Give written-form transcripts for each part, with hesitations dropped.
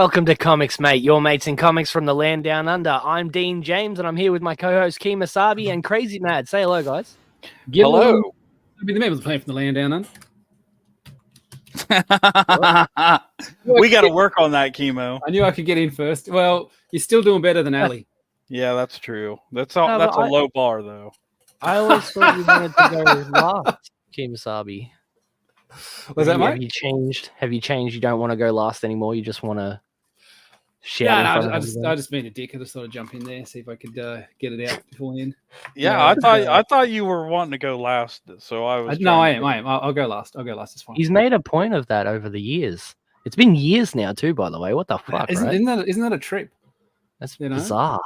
Welcome to Comics, Mate, your mates in comics from the land down under. I'm Dean James, and I'm here with my co-host ComicsMATE and Crazy Mad. Say hello, guys. Hello. I'll be the man with the plan from the land down under. We got to work on that, Chemo. I knew I could get in first. Well, you're still doing better than Ali. Yeah, that's true. That's a low bar, though. I always thought you wanted to go last, ComicsMATE. Was that Have you changed? Have you changed? You don't want to go last anymore. You just want to shout. I just been a dick. I just thought I'd jump in there, see if I could get it out before the end. Yeah, I thought you were wanting to go last, so I was. No, I am. I'll go last. It's fine. He's made a point of that over the years. It's been years now, too. By the way, what the fuck? Isn't that a trip? That's bizarre.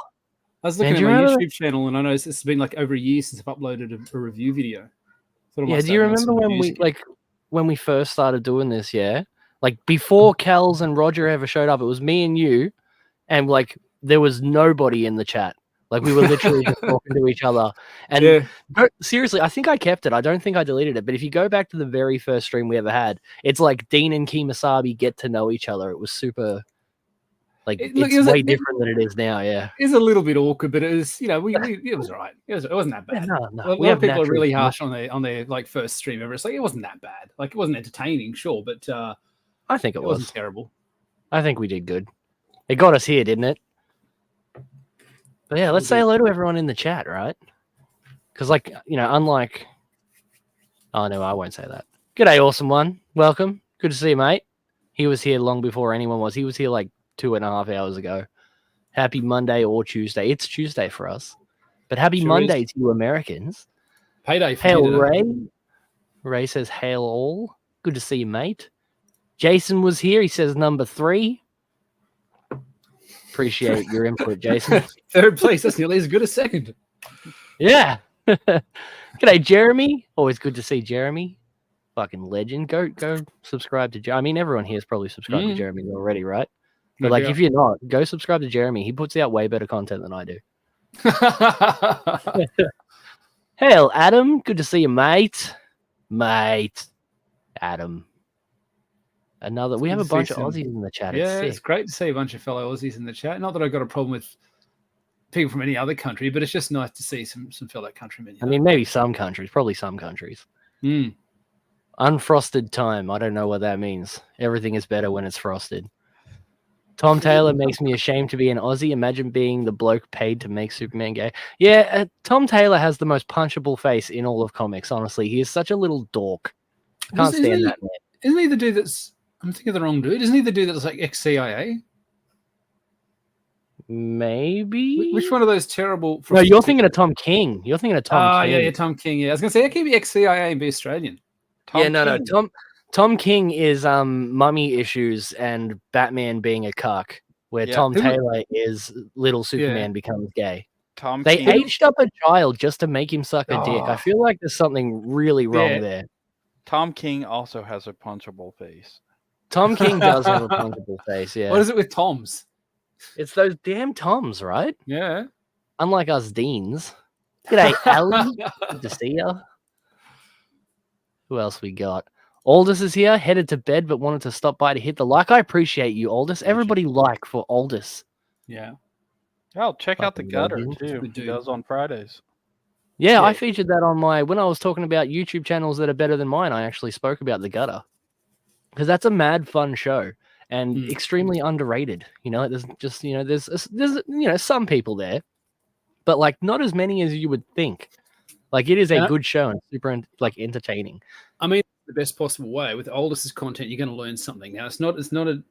I was looking at my YouTube channel, and I noticed it's been like over a year since I've uploaded a review video. Yeah, do you remember when we first started doing this? Yeah, like before Kels and Roger ever showed up, it was me and you, and like there was nobody in the chat. Like we were literally just talking to each other. And seriously, I think I kept it. I don't think I deleted it. But if you go back to the very first stream we ever had, it's like Dean and ComicsMATE get to know each other. It was super. Like it's way different than it is now, yeah. It's a little bit awkward, but it was, it was all right. It wasn't that bad. No. A lot of people are really harsh on their like first stream ever. It's like it wasn't that bad. Like it wasn't entertaining, sure, but I think it wasn't terrible. I think we did good. It got us here, didn't it? But yeah, let's say hello to everyone in the chat, right? Because unlike oh no, I won't say that. G'day, awesome one. Welcome. Good to see you, mate. He was here long before anyone was. He was here like 2.5 hours ago. Happy Monday or Tuesday. It's Tuesday for us. But happy Monday to you Americans. Payday. Hail Ray. Ray says, hail all. Good to see you, mate. Jason was here. He says number 3. Appreciate your input, Jason. Third place. That's nearly as good as second. Yeah. G'day, Jeremy. Always good to see Jeremy. Fucking legend. Go subscribe to Jeremy. I mean, everyone here is probably subscribed to Jeremy already, right? But if you're not, go subscribe to Jeremy. He puts out way better content than I do. Hail, Adam. Good to see you, mate. Adam. We have a bunch of Aussies in the chat. It's great to see a bunch of fellow Aussies in the chat. Not that I've got a problem with people from any other country, but it's just nice to see some fellow countrymen. I mean, maybe some countries, probably some countries. Unfrosted time. I don't know what that means. Everything is better when it's frosted. Tom Taylor makes me ashamed to be an Aussie. Imagine being the bloke paid to make Superman gay. Yeah, Tom Taylor has the most punchable face in all of comics, honestly. He is such a little dork. Can't stand that man. Isn't he the dude that's... I'm thinking of the wrong dude. Isn't he the dude that's like ex-CIA? Maybe? Which one of those terrible... No, you're thinking of Tom King. You're thinking of Tom King. Yeah, Tom King, yeah. I was going to say, how can he be ex-CIA and be Australian? Tom King is Mummy Issues and Batman being a cuck, where Tom Taylor is little Superman becomes gay. They aged up a child just to make him suck a dick. I feel like there's something really wrong there. Tom King also has a punchable face. Tom King does have a punchable face, yeah. What is it with Toms? It's those damn Toms, right? Yeah. Unlike us Deans. G'day, Ali. Good to see ya. Who else we got? Aldous is here, headed to bed, but wanted to stop by to hit the like. I appreciate you, Aldous. Everybody like for Aldous. Yeah. Oh, check out the gutter, too. He does on Fridays. Yeah, I featured that on when I was talking about YouTube channels that are better than mine, I actually spoke about the gutter. Because that's a mad fun show and extremely underrated. There's just, there's some people there, but like not as many as you would think. Like it is a good show and super entertaining. I mean, the best possible way with Aldous' content, you're going to learn something. Now, it's not a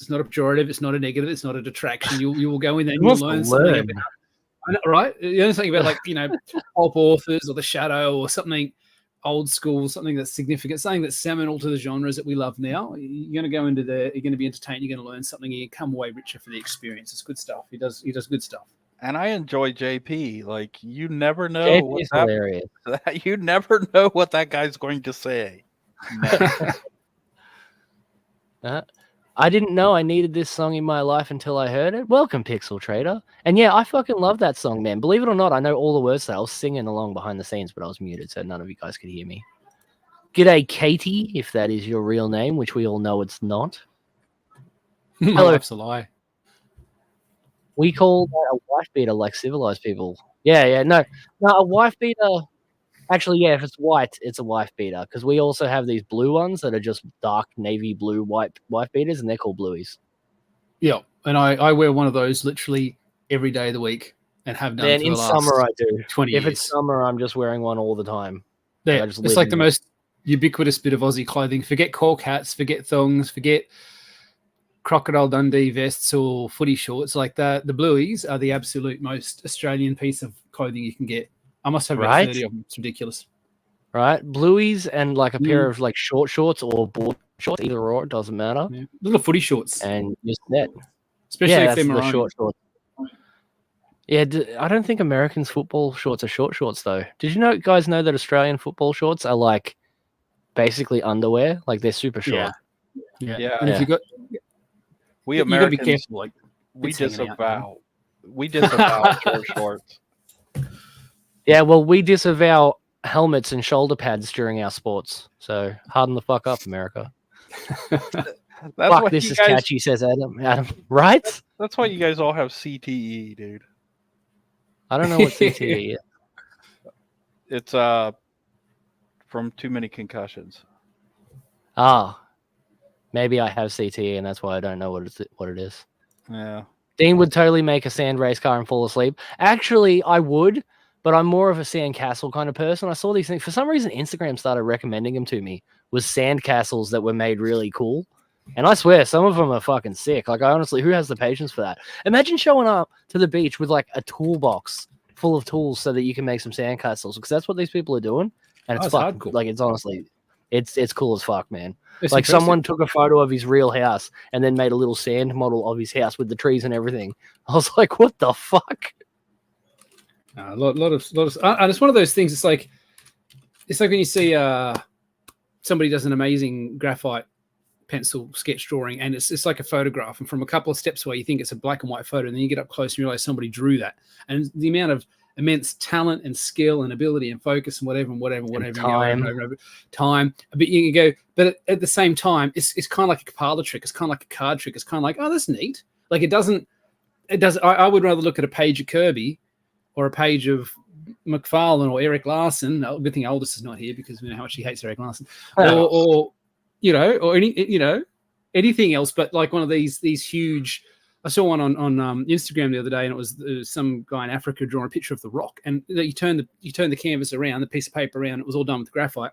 pejorative, it's not a negative, it's not a detraction. You will go in there and you'll learn something about, right? You learn something about pulp authors or the Shadow or something old school, something that's significant, something that's seminal to the genres that we love now. You're going to go into there, you're going to be entertained, you're going to learn something, and you come away richer for the experience. It's good stuff. He does good stuff. And I enjoy JP. Like you never know. JP's hilarious. You never know what that guy's going to say. I didn't know I needed this song in my life until I heard it. Welcome, Pixel Trader. And yeah, I fucking love that song, man. Believe it or not, I know all the words that I was singing along behind the scenes, but I was muted, so none of you guys could hear me. G'day, Katie, if that is your real name, which we all know it's not. My life's a lie. We call that a wife beater like civilized people. Yeah, no, a wife beater. Actually, yeah, if it's white, it's a wife beater because we also have these blue ones that are just dark navy blue white wife beaters, and they're called blueies. Yeah, and I wear one of those literally every day of the week and have done. Then for in the last summer I do. 20 If years. it's summer, I'm just wearing one all the time. Yeah, I just it's like the most ubiquitous bit of Aussie clothing. Forget cork hats, forget thongs, forget Crocodile Dundee vests or footy shorts like that. The blueies are the absolute most Australian piece of clothing you can get. I must have about 30 of them. It's ridiculous. Right? Blueies and like a pair of like short shorts or board shorts, either or, it doesn't matter. Yeah. Little footy shorts. And you're set. Especially if they're maroon. The short shorts. Yeah, I don't think Americans' football shorts are short shorts, though. Did you guys know that Australian football shorts are like basically underwear? Like they're super short. Yeah. And if you got... We Americans, you gotta be careful. Like, we disavow short shorts. Yeah, well, we disavow helmets and shoulder pads during our sports. So harden the fuck up, America. Fuck, this is catchy, says Adam. Right? That's why you guys all have CTE, dude. I don't know what CTE is. It's from too many concussions. Maybe I have CTE and that's why I don't know what it is. Yeah. Dean would totally make a sand race car and fall asleep. Actually, I would, but I'm more of a sand castle kind of person. I saw these things. For some reason, Instagram started recommending them to me. Was sand castles that were made really cool. And I swear, some of them are fucking sick. Like, I honestly, who has the patience for that? Imagine showing up to the beach with like a toolbox full of tools so that you can make some sand castles, because that's what these people are doing. And it's fucking cool. Like, it's honestly, it's cool as fuck, man. It's like impressive. Someone took a photo of his real house and then made a little sand model of his house with the trees and everything. I was like, what the fuck? A lot of, and it's one of those things. It's like when you see somebody does an amazing graphite pencil sketch drawing, and it's like a photograph, and from a couple of steps away you think it's a black and white photo, and then you get up close and you realize somebody drew that, and the amount of immense talent and skill and ability and focus and whatever time. But you can go, but at the same time, it's kind of like a parlor trick. It's kind of like a card trick. It's kind of like, oh, that's neat. Like it does. I would rather look at a page of Kirby or a page of McFarlane or Eric Larson. Good thing Aldous is not here because we know how much he hates Eric Larson. Or anything else. But like one of these huge. I saw one on Instagram the other day, and it was some guy in Africa drawing a picture of the Rock. And you turn the canvas around, the piece of paper around. It was all done with graphite,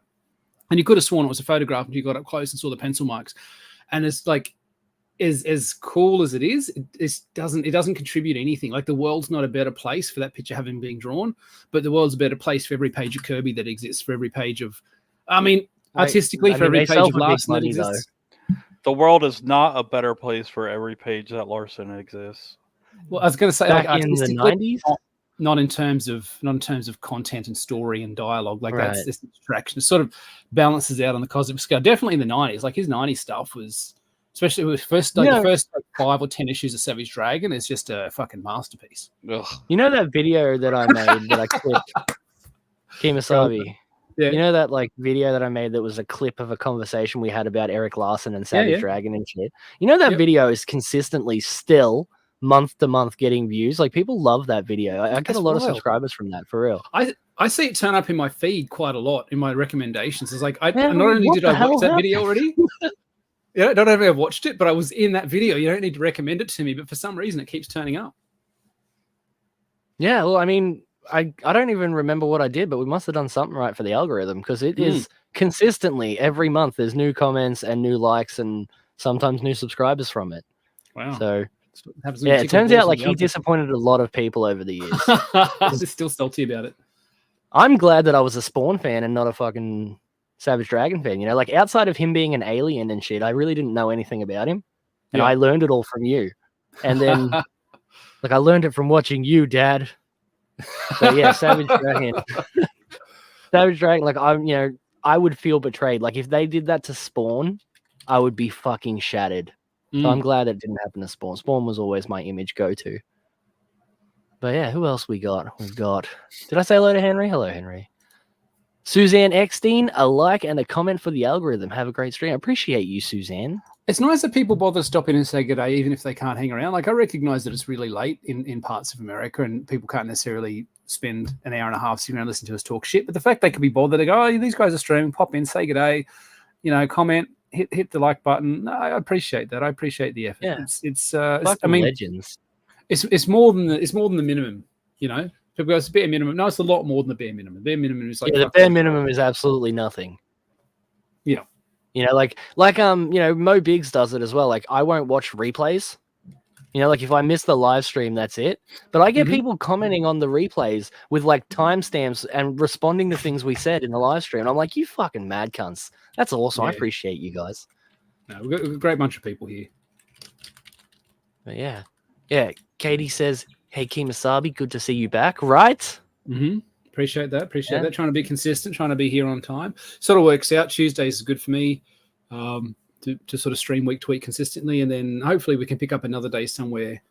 and you could have sworn it was a photograph until you got up close and saw the pencil marks. And it's like, as cool as it is, it doesn't contribute anything. Like the world's not a better place for that picture having been drawn, but the world's a better place for every page of Kirby that exists, for every page of, artistically, for every page of Larson that exists. The world is not a better place for every page that Larson exists. Well, I was going to say, back like, in the 90s, not in terms of content and story and dialogue. Like that's just a distraction. It sort of balances out on the cosmic scale. Definitely in the 90s, like his 90s stuff was, especially with the first 5 or 10 issues of Savage Dragon, is just a fucking masterpiece. Ugh. You know that video that I made that I clipped, Kemosabe? Yeah. You know that like video that I made that was a clip of a conversation we had about Eric Larson and Savage Dragon and shit? You know that video is consistently still month to month getting views. Like people love that video. I get a lot of subscribers from that, for real. I see it turn up in my feed quite a lot in my recommendations. It's like not only did I watch that video already. Not only I've watched it, but I was in that video. You don't need to recommend it to me, but for some reason it keeps turning up. Yeah, well, I mean, I don't even remember what I did, but we must have done something right for the algorithm, because it is consistently every month there's new comments and new likes and sometimes new subscribers from it. Wow. So it turns out like he disappointed a lot of people over the years. I'm still salty about it. I'm glad that I was a Spawn fan and not a fucking Savage Dragon fan. Like outside of him being an alien and shit, I really didn't know anything about him. And I learned it all from you. And then like I learned it from watching you, Dad. But yeah, Savage Dragon. Savage Dragon, like I would feel betrayed. Like if they did that to Spawn, I would be fucking shattered. So I'm glad it didn't happen to Spawn. Spawn was always my image go-to. But yeah, who else we got? We've got, did I say hello to Henry? Hello, Henry. Suzanne Eckstein, a like and a comment for the algorithm. Have a great stream. I appreciate you, Suzanne. It's nice that people bother stopping and say good day, even if they can't hang around. Like, I recognize that it's really late in parts of America and people can't necessarily spend an hour and a half sitting around listening to us talk shit. But the fact they could be bothered to go, oh, these guys are streaming, pop in, say good day, comment, hit the like button. No, I appreciate that. I appreciate the effort. Yeah. It's I mean, legends. It's more than the minimum, People go, it's a bare minimum. No, it's a lot more than the bare minimum. The bare minimum is like, the bare minimum is absolutely nothing. Yeah. Mo Biggs does it as well. Like, I won't watch replays. Like if I miss the live stream, that's it. But I get people commenting on the replays with like timestamps and responding to things we said in the live stream. I'm like, you fucking mad cunts. That's awesome. Yeah. I appreciate you guys. No, we've got a great bunch of people here. But yeah. Katie says, hey, Kimasabi, good to see you back. Right? Mm-hmm. Appreciate that. Trying to be consistent, trying to be here on time. Sort of works out. Tuesdays is good for me. To sort of stream week to week consistently, and then hopefully we can pick up another day somewhere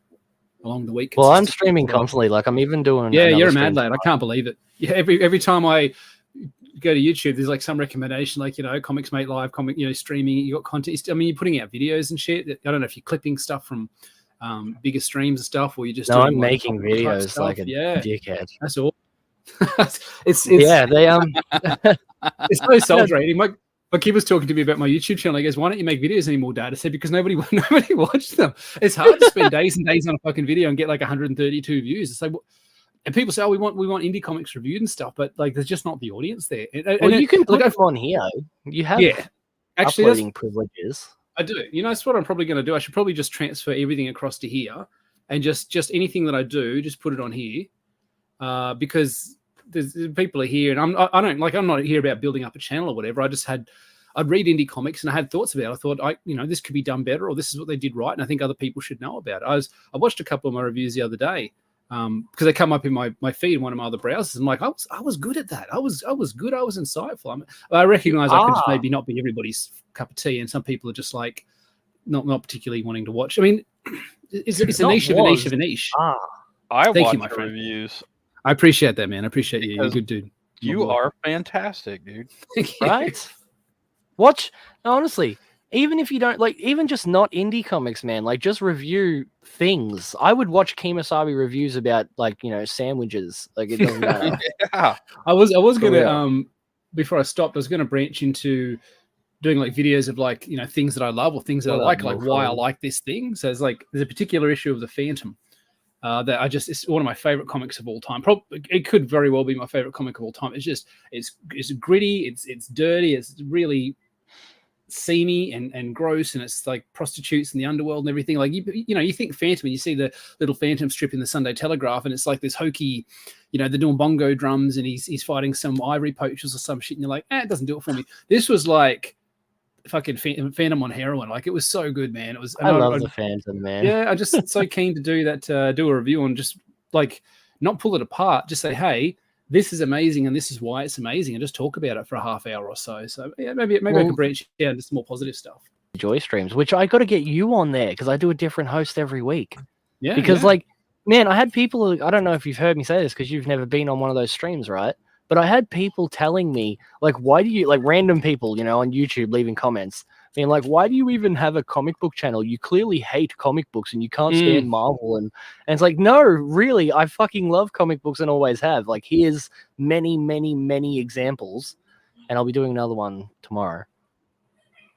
along the week. Well, I'm streaming constantly. Like, I'm even doing. Yeah, you're a mad lad. I can't believe it. Yeah, every time I go to YouTube, there's like some recommendation, like ComicsMATE live, streaming. You got content. I mean, you're putting out videos and shit. I don't know if you're clipping stuff from bigger streams and stuff, or you just. No, I'm making videos like a dickhead. That's all. It's they it's so soul-draining. My kid was talking to me about my YouTube channel. He goes, why don't you make videos anymore, Dad? I said, because nobody watched them. It's hard to spend days and days on a fucking video and get like 132 views. It's like, and people say, oh, we want indie comics reviewed and stuff, but like, there's just not the audience there. You can put them on here. You have actually uploading privileges. I do. That's what I'm probably going to do. I should probably just transfer everything across to here and just anything that I do, just put it on here because there's people are here, and I'm not here about building up a channel or whatever. I'd read indie comics and I had thoughts about it. I thought, this could be done better, or this is what they did right, and I think other people should know about it. I watched a couple of my reviews the other day because they come up in my feed in one of my other browsers. I'm like, I was good at that. I was good. I was insightful. I recognize I could just maybe not be everybody's cup of tea, and some people are just like not particularly wanting to watch. I mean, it's a niche of a niche of a niche. I watch my reviews. I appreciate that, man. I appreciate you. You're a good dude. You are fantastic, dude. Right? Watch, honestly, even if you don't even just not indie comics, man, like just review things. I would watch Kimasabi reviews about sandwiches. Like, it doesn't matter. Yeah. I was gonna before I stopped, I was gonna branch into doing like videos of like things that I love or things that I like why I like this thing. So there's a particular issue of the Phantom. That it's one of my favorite comics of all time. Probably it could very well be my favorite comic of all time. It's gritty, it's dirty, it's really seamy and gross, and it's like prostitutes in the underworld and everything. Like you think Phantom, and you see the little Phantom strip in the Sunday Telegraph, and it's like this hokey, they're doing bongo drums and he's fighting some ivory poachers or some shit, and you're like, it doesn't do it for me. This was like fucking Phantom on heroin. Like, it was so good, man. It was. I love the Phantom, man. Yeah, I'm just so keen to do that. Do a review and just like not pull it apart. Just say, hey, this is amazing and this is why it's amazing, and just talk about it for a half hour or so. So yeah, maybe I can branch into some more positive stuff. Joy streams, which I got to get you on there because I do a different host every week. Yeah, because man, I had people. I don't know if you've heard me say this because you've never been on one of those streams, right? But I had people telling me, like, why do you, random people, on YouTube leaving comments, being like, why do you even have a comic book channel? You clearly hate comic books and you can't stand Marvel. And it's like, no, really, I fucking love comic books and always have. Like, here's many, many, many examples. And I'll be doing another one tomorrow.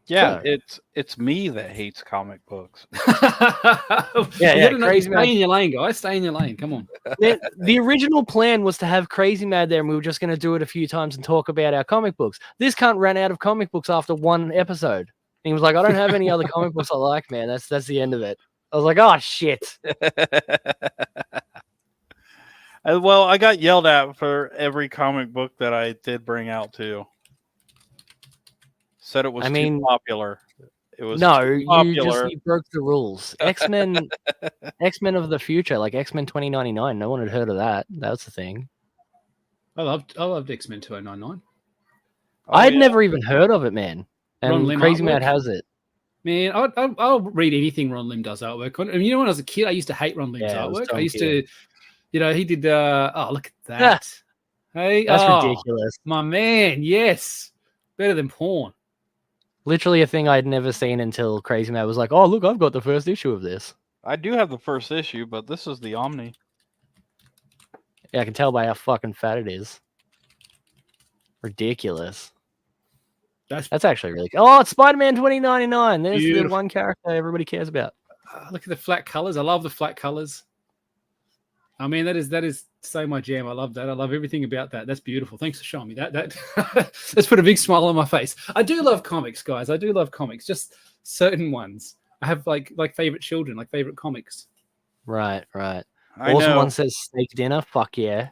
Yeah, it's me that hates comic books. Crazy Stay in your lane, guys. Stay in your lane. Come on. The original plan was to have Crazy Mad there, and we were just going to do it a few times and talk about our comic books. This cunt ran out of comic books after one episode. And he was like, I don't have any other comic books I like, man. That's the end of it. I was like, oh, shit. Well, I got yelled at for every comic book that I did bring out, too. Said it was too popular. It was you broke the rules. X-Men of the future, like X-Men 2099. No one had heard of that. That was the thing. I loved X-Men 2099. I had never even heard of it, man. And Crazy Mad has it. Man, I'll read anything Ron Lim does artwork on. I mean, when I was a kid, I used to hate Ron Lim's artwork. I used to, he did. Look at that. Hey, that's ridiculous. My man, yes, better than porn. Literally a thing I'd never seen until Crazy Matt was like, "Oh, look, I've got the first issue of this." I do have the first issue, but this is the Omni. Yeah, I can tell by how fucking fat it is. Ridiculous. That's actually really cool. Oh, it's Spider-Man 2099. There's the one character everybody cares about. Look at the flat colors. I love the flat colors. I mean, that is so my jam. I love that. I love everything about that. That's beautiful. Thanks for showing me that. Let's put a big smile on my face. I do love comics, guys. I do love comics. Just certain ones. I have like favorite children, like favorite comics. Right. Awesome one says steak dinner. Fuck yeah.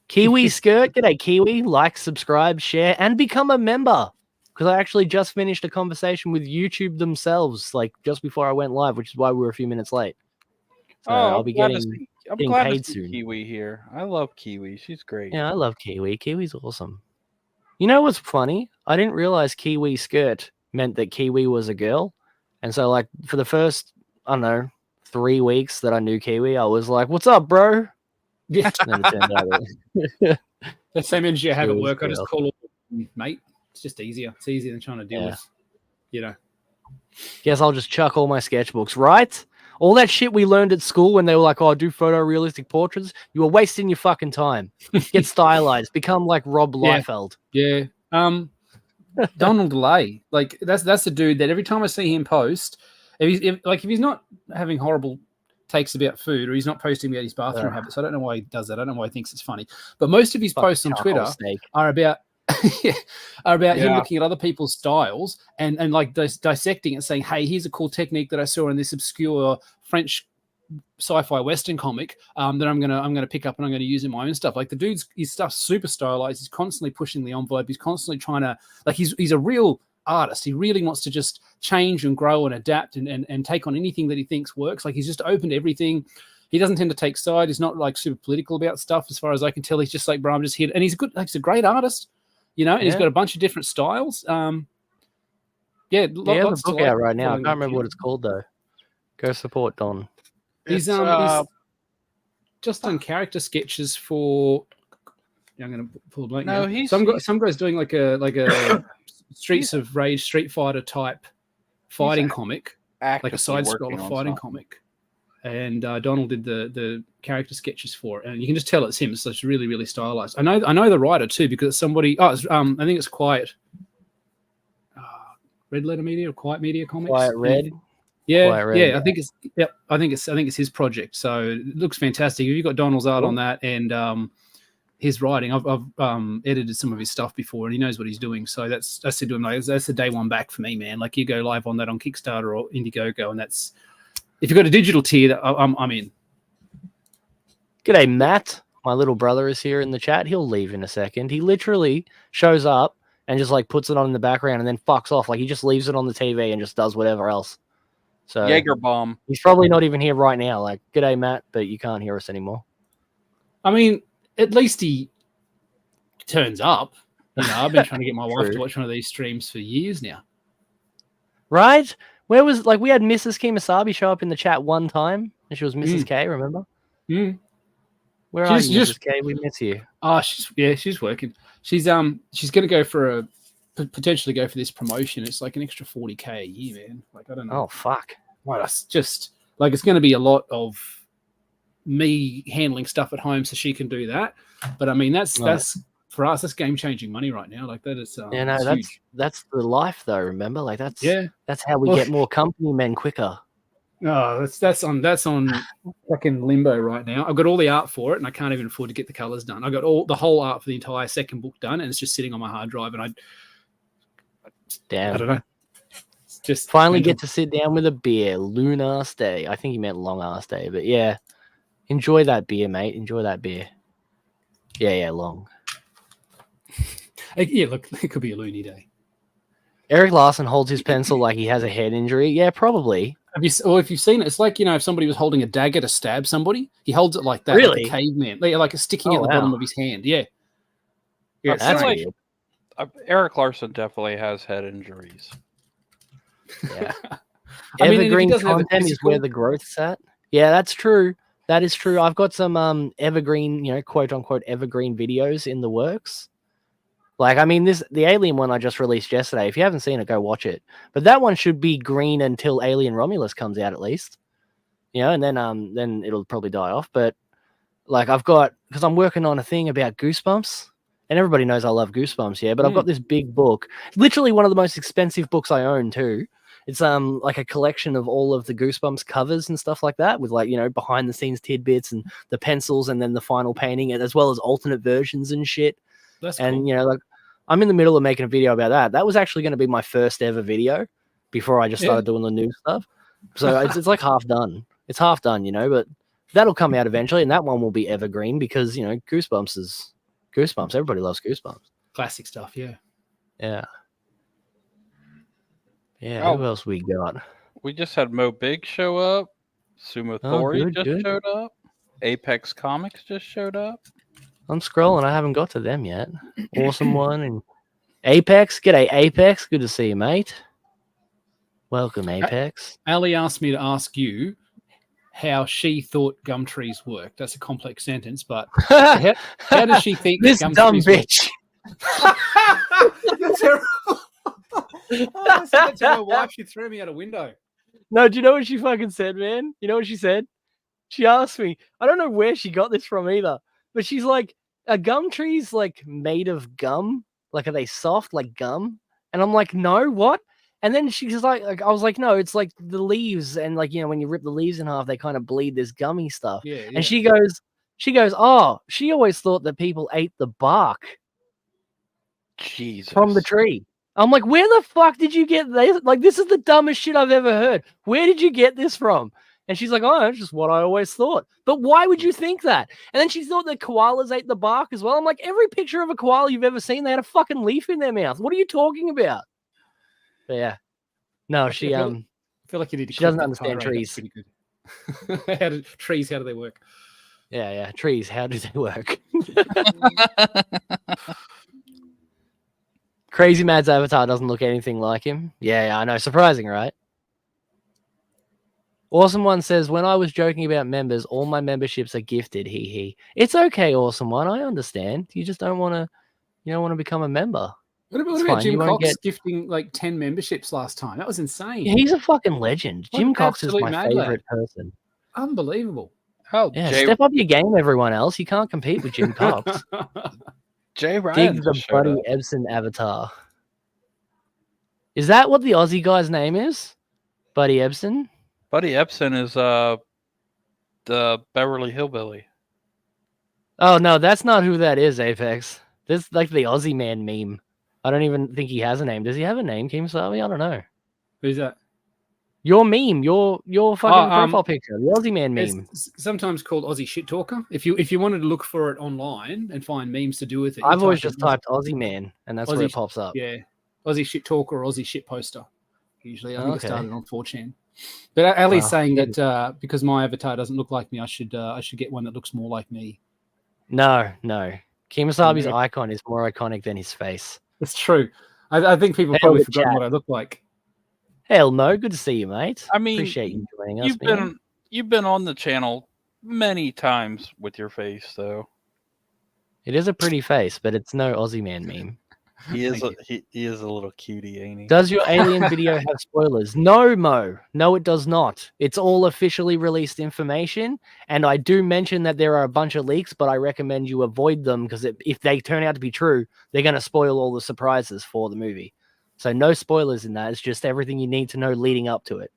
Kiwi Skirt. G'day, Kiwi. Like, subscribe, share, and become a member. Because I actually just finished a conversation with YouTube themselves, like just before I went live, which is why we were a few minutes late. So I'll be getting paid soon. Kiwi here. I love Kiwi. She's great. Yeah, I love Kiwi. Kiwi's awesome. You know what's funny? I didn't realize Kiwi Skirt meant that Kiwi was a girl. And so, like, for the first, I don't know, 3 weeks that I knew Kiwi, I was like, "What's up, bro?" Yeah. And then it turned out the same energy I have at work. I just call it mate. It's just easier. It's easier than trying to deal with, you know. Guess I'll just chuck all my sketchbooks, right? All that shit we learned at school when they were like, "Oh, do photorealistic portraits." You were wasting your fucking time. Get stylized. Become like Rob Liefeld. Yeah. Donald Lay. Like that's the dude that every time I see him post, if he's not having horrible takes about food, or he's not posting about his bathroom habits. I don't know why he does that. I don't know why he thinks it's funny. But most of his posts on Twitter are about him looking at other people's styles and like dissecting it, saying, "Hey, here's a cool technique that I saw in this obscure French sci-fi Western comic that I'm gonna pick up and I'm gonna use in my own stuff." Like the dude's his stuff's super stylized. He's constantly pushing the envelope. He's constantly trying to he's a real artist. He really wants to just change and grow and adapt and take on anything that he thinks works. Like he's just open to everything. He doesn't tend to take side. He's not like super political about stuff as far as I can tell. He's just like, "Bro, I'm just here," and he's good. Like, he's a great artist. You know, and he's got a bunch of different styles. He has a book out right now. I can't remember what it's called though. Go support Don. He's just done character sketches for. I'm going to pull a blank. No, some guy's doing like a Streets of Rage Street Fighter type fighting comic, like a side scroller fighting comic. And Donald did the character sketches for it, and you can just tell it's him. So it's really, really stylized. I know the writer too because it's somebody. I think it's Quiet Red Letter Media or Quiet Media Comics. Quiet Red. Yeah, Quiet Red, yeah. I think it's his project. So it looks fantastic. If you've got Donald's art on that and his writing, I've edited some of his stuff before, and he knows what he's doing. So I said to him, like, that's the day one back for me, man. Like you go live on that on Kickstarter or Indiegogo, and that's. If you've got a digital tier, I'm in. G'day, Matt. My little brother is here in the chat. He'll leave in a second. He literally shows up and just like puts it on in the background and then fucks off. Like he just leaves it on the TV and just does whatever else. So Jaeger bomb. He's probably not even here right now. Like, g'day, Matt, but you can't hear us anymore. I mean, at least he turns up. You know, I've been trying to get my wife to watch one of these streams for years now. Right? We had Mrs. Kimasabi show up in the chat one time, and she was Mrs. K, remember? Where are you, Mrs. K? We miss you. Oh, she's working. She's going to go for potentially go for this promotion. It's like an extra 40K a year, man. Like, I don't know. Oh, fuck. Well, it's just like, it's going to be a lot of me handling stuff at home so she can do that. But I mean, that's for us, that's game-changing money right now. Like that is that's the life though, remember? Like that's how we get more company men quicker. Oh, that's on fucking limbo right now. I've got all the art for it and I can't even afford to get the colors done. I got the whole art for the entire second book done and it's just sitting on my hard drive and I don't know. It's just finally get to sit down with a beer. Lunar day. I think he meant long ass day, but yeah. Enjoy that beer, mate. Enjoy that beer. Yeah, long. Yeah, look, it could be a loony day. Eric Larson holds his pencil like he has a head injury. Yeah, probably. If you've seen it, it's like, you know, if somebody was holding a dagger to stab somebody, he holds it like that, really? like a caveman, like it's sticking at the bottom of his hand. Yeah, that's like Eric Larson definitely has head injuries. Yeah, evergreen content is where the growth's at. Yeah, that's true. That is true. I've got some evergreen, quote unquote evergreen videos in the works. Like, I mean, the Alien one I just released yesterday. If you haven't seen it, go watch it. But that one should be green until Alien Romulus comes out, at least. And then it'll probably die off. But like, because I'm working on a thing about Goosebumps, and everybody knows I love Goosebumps, yeah. But I've got this big book, literally one of the most expensive books I own too. It's like a collection of all of the Goosebumps covers and stuff like that, with like behind the scenes tidbits and the pencils, and then the final painting, and as well as alternate versions and shit. That's and cool. like I'm in the middle of making a video about that. That was actually going to be my first ever video before I just started doing the new stuff. So it's like half done. It's half done, but that'll come out eventually, and that one will be evergreen because Goosebumps is Goosebumps. Everybody loves Goosebumps. Classic stuff, yeah. Yeah. Yeah. Who else we got? We just had Mo Big show up. Sumo Thori showed up. Apex Comics just showed up. I'm scrolling. I haven't got to them yet. Awesome one. And Apex. G'day, Apex. Good to see you, mate. Welcome, Apex. Ali asked me to ask you how she thought gum trees work. That's a complex sentence, but how does she think this gum dumb trees bitch? You're terrible. I said that to my wife. She threw me out a window. No, do you know what she fucking said, man? You know what she said? She asked me. I don't know where she got this from either. But she's like, are gum trees like made of gum? Like, are they soft like gum? And I'm like, no, what? And then she's like, I was like, no, it's like the leaves. And like, when you rip the leaves in half, they kind of bleed this gummy stuff. Yeah. And she goes, oh, she always thought that people ate the bark. Jesus. From the tree. I'm like, where the fuck did you get this? Like, this is the dumbest shit I've ever heard. Where did you get this from? And she's like, oh, it's just what I always thought. But why would you think that? And then she thought that koalas ate the bark as well. I'm like, every picture of a koala you've ever seen, they had a fucking leaf in their mouth. What are you talking about? But yeah. No, she feel like you need to. She doesn't understand trees. Pretty good. How do they work? Yeah. Trees, how do they work? Crazy Mad's avatar doesn't look anything like him. Yeah, I know. Surprising, right? Awesome One says, when I was joking about members, all my memberships are gifted. He. It's okay, Awesome One. I understand. You just don't want to become a member. What about Jim Cox gifting like 10 memberships last time? That was insane. Yeah, he's a fucking legend. Jim Cox is my favorite person. Unbelievable. Step up your game, everyone else. You can't compete with Jim Cox. Jay Ryan. Dig the Buddy Ebsen avatar. Is that what the Aussie guy's name is? Buddy Ebsen? Buddy Ebsen is the Beverly Hillbilly. Oh no, that's not who that is, Apex. This is like the Aussie man meme. I don't even think he has a name. Does he have a name, Keemstarby? I don't know. Who's that? Your meme, your fucking profile picture, the Aussie man meme. It's sometimes called Aussie shit talker. If you wanted to look for it online and find memes to do with it, I've always just typed Aussie man, and that's where it pops up. Yeah, Aussie shit talker or Aussie shit poster. Usually, I think I started on 4chan. But Ali's saying that because my avatar doesn't look like me, I should get one that looks more like me. No. Keemstarby's icon is more iconic than his face. It's true. I think people probably forgot what I look like. Hell no. Good to see you, mate. I mean, appreciate you joining us. You've been on the channel many times with your face, though. It is a pretty face, but it's no Aussie man meme. He is a little cutie, ain't he? Does your Alien video have spoilers? No, Mo. No, it does not. It's all officially released information, and I do mention that there are a bunch of leaks, but I recommend you avoid them because if they turn out to be true, they're going to spoil all the surprises for the movie. So no spoilers in that. It's just everything you need to know leading up to it.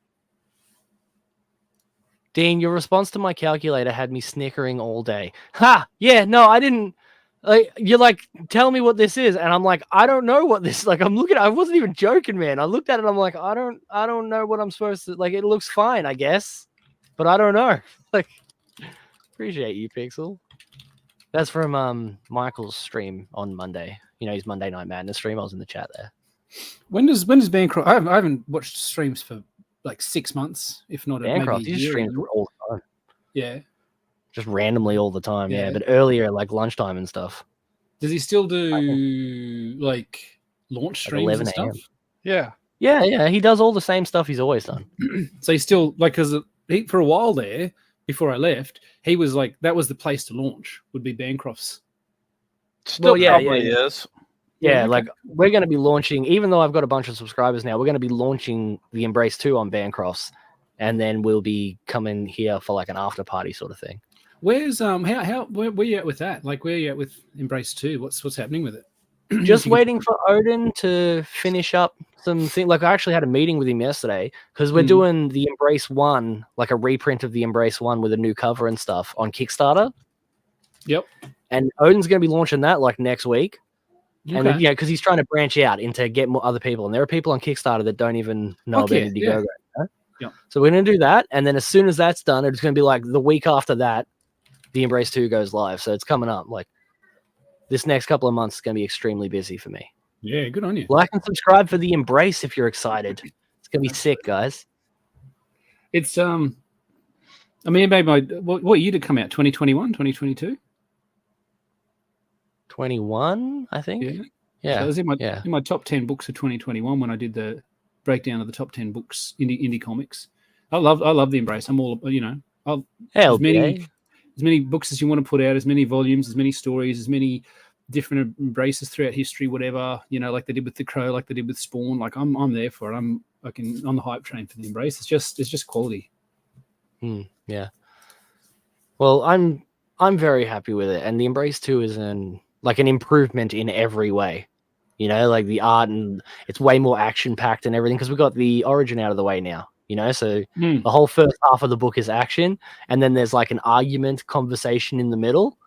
Dean, your response to my calculator had me snickering all day. Ha! Yeah, no, I didn't. Like, you're like, tell me what this is, and I'm like, I don't know what this. Like, I'm looking. I wasn't even joking, man. I looked at it. I'm like, I don't know what I'm supposed to. Like, it looks fine, I guess, but I don't know. Like, appreciate you, Pixel. That's from Michael's stream on Monday. His Monday Night Madness stream. I was in the chat there. When does Bancroft? I haven't watched streams for like 6 months, if not Bancroft. maybe a He year. streams all the time. Yeah. Just randomly all the time, yeah. But earlier, like lunchtime and stuff. Does he still do like launch streams and stuff? Yeah. He does all the same stuff he's always done. So he's still like, because for a while there, before I left, he was like, that was the place to launch. Would be Bancroft's. Still probably is. Yeah, okay. Like we're going to be launching, even though I've got a bunch of subscribers now, we're going to be launching the Embrace 2 on Bancrofts, and then we'll be coming here for like an after party sort of thing. Where's where you at with that? Like where you at with Embrace 2? What's happening with it? Just waiting for Odin to finish up some things. Like I actually had a meeting with him yesterday because we're doing the Embrace 1, like a reprint of the Embrace 1 with a new cover and stuff on Kickstarter. Yep. And Odin's going to be launching that like next week. Okay. And then, because he's trying to branch out into get more other people. And there are people on Kickstarter that don't even know about Indiegogo. Yep. So we're going to do that. And then as soon as that's done, it's going to be like the week after that, the Embrace 2 goes live. So it's coming up. Like this next couple of months is going to be extremely busy for me. Yeah, good on you. Like and subscribe for the Embrace if you're excited. It's going to be sick, guys. It's, I mean, maybe what year did it come out? 2021, 2022? 21, I think. Yeah. So it was in my top 10 books of 2021 when I did the breakdown of the top 10 books, indie comics. I love the Embrace. I'm all, as many books as you want to put out, as many volumes, as many stories, as many different Embraces throughout history, whatever, like they did with The Crow, like they did with Spawn. Like I'm there for it. I'm on the hype train for the Embrace. It's just quality. Yeah. Well, I'm very happy with it, and the Embrace 2 is an improvement in every way. Like the art, and it's way more action packed and everything because we got the origin out of the way now. So the whole first half of the book is action, and then there's like an argument conversation in the middle,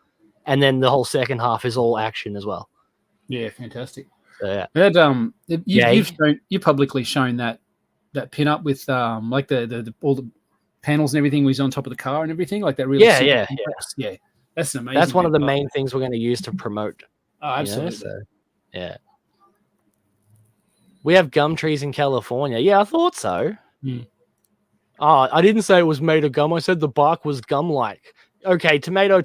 and then the whole second half is all action as well. Yeah, fantastic. So, yeah. You've publicly shown that pin up with like the all the panels and everything was on top of the car and everything like that. Really, yeah. That's amazing. That's one of the main things we're going to use to promote. Oh, absolutely. So, yeah. We have gum trees in California. Yeah, I thought so. I didn't say it was made of gum. I said the bark was gum-like. Okay, tomato,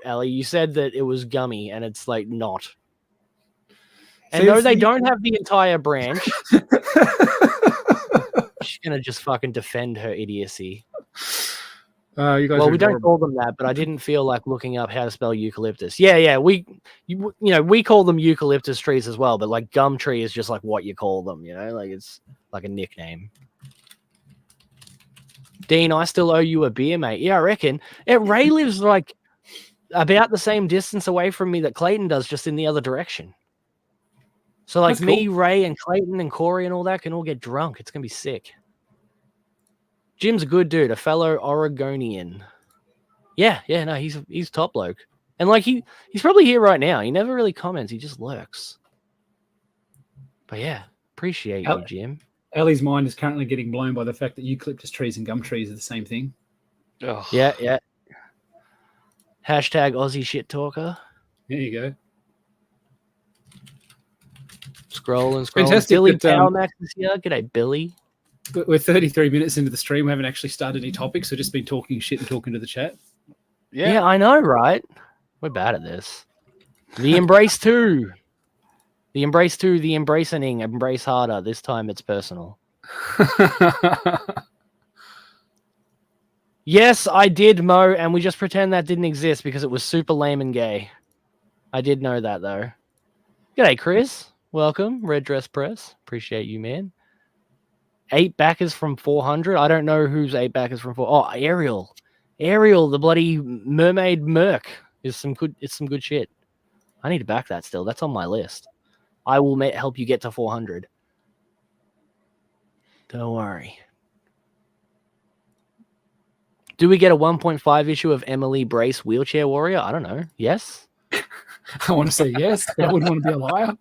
Ellie. You said that it was gummy, and it's like not. And no, they don't have the entire branch. She's gonna just fucking defend her idiocy. You guys we don't call them that, but I didn't feel like looking up how to spell eucalyptus. Yeah, we call them eucalyptus trees as well, but like gum tree is just like what you call them, like it's like a nickname. Dean, I still owe you a beer, mate. Yeah, I reckon. Ray lives like about the same distance away from me that Clayton does, just in the other direction. So like me, Ray, and Clayton and Corey and all that can all get drunk. It's gonna be sick. Jim's a good dude, a fellow Oregonian. Yeah, no, he's top bloke. And like he's probably here right now. He never really comments, he just lurks. But yeah, appreciate you, Jim. Ellie's mind is currently getting blown by the fact that eucalyptus trees and gum trees are the same thing. Oh. Yeah. Hashtag Aussie shit talker. There you go. Scrolling. Fantastic. Billy Power Max is here. G'day, Billy. We're 33 minutes into the stream. We haven't actually started any topics. We've just been talking shit and talking to the chat. Yeah, I know, right? We're bad at this. The Embrace 2. The Embrace 2, the embracing, embrace harder. This time it's personal. Yes, I did, Mo, and we just pretend that didn't exist because it was super lame and gay. I did know that, though. G'day, Chris. Welcome. Red Dress Press. Appreciate you, man. 8 backers from 400. I don't know who's 8 backers from 4. Oh, Ariel. Ariel, the bloody mermaid merc is some good. It's some good shit. I need to back that still. That's on my list. I will help you get to 400. Don't worry. Do we get a 1.5 issue of Emily Brace Wheelchair Warrior? I don't know. Yes? I want to say yes. I wouldn't want to be a liar.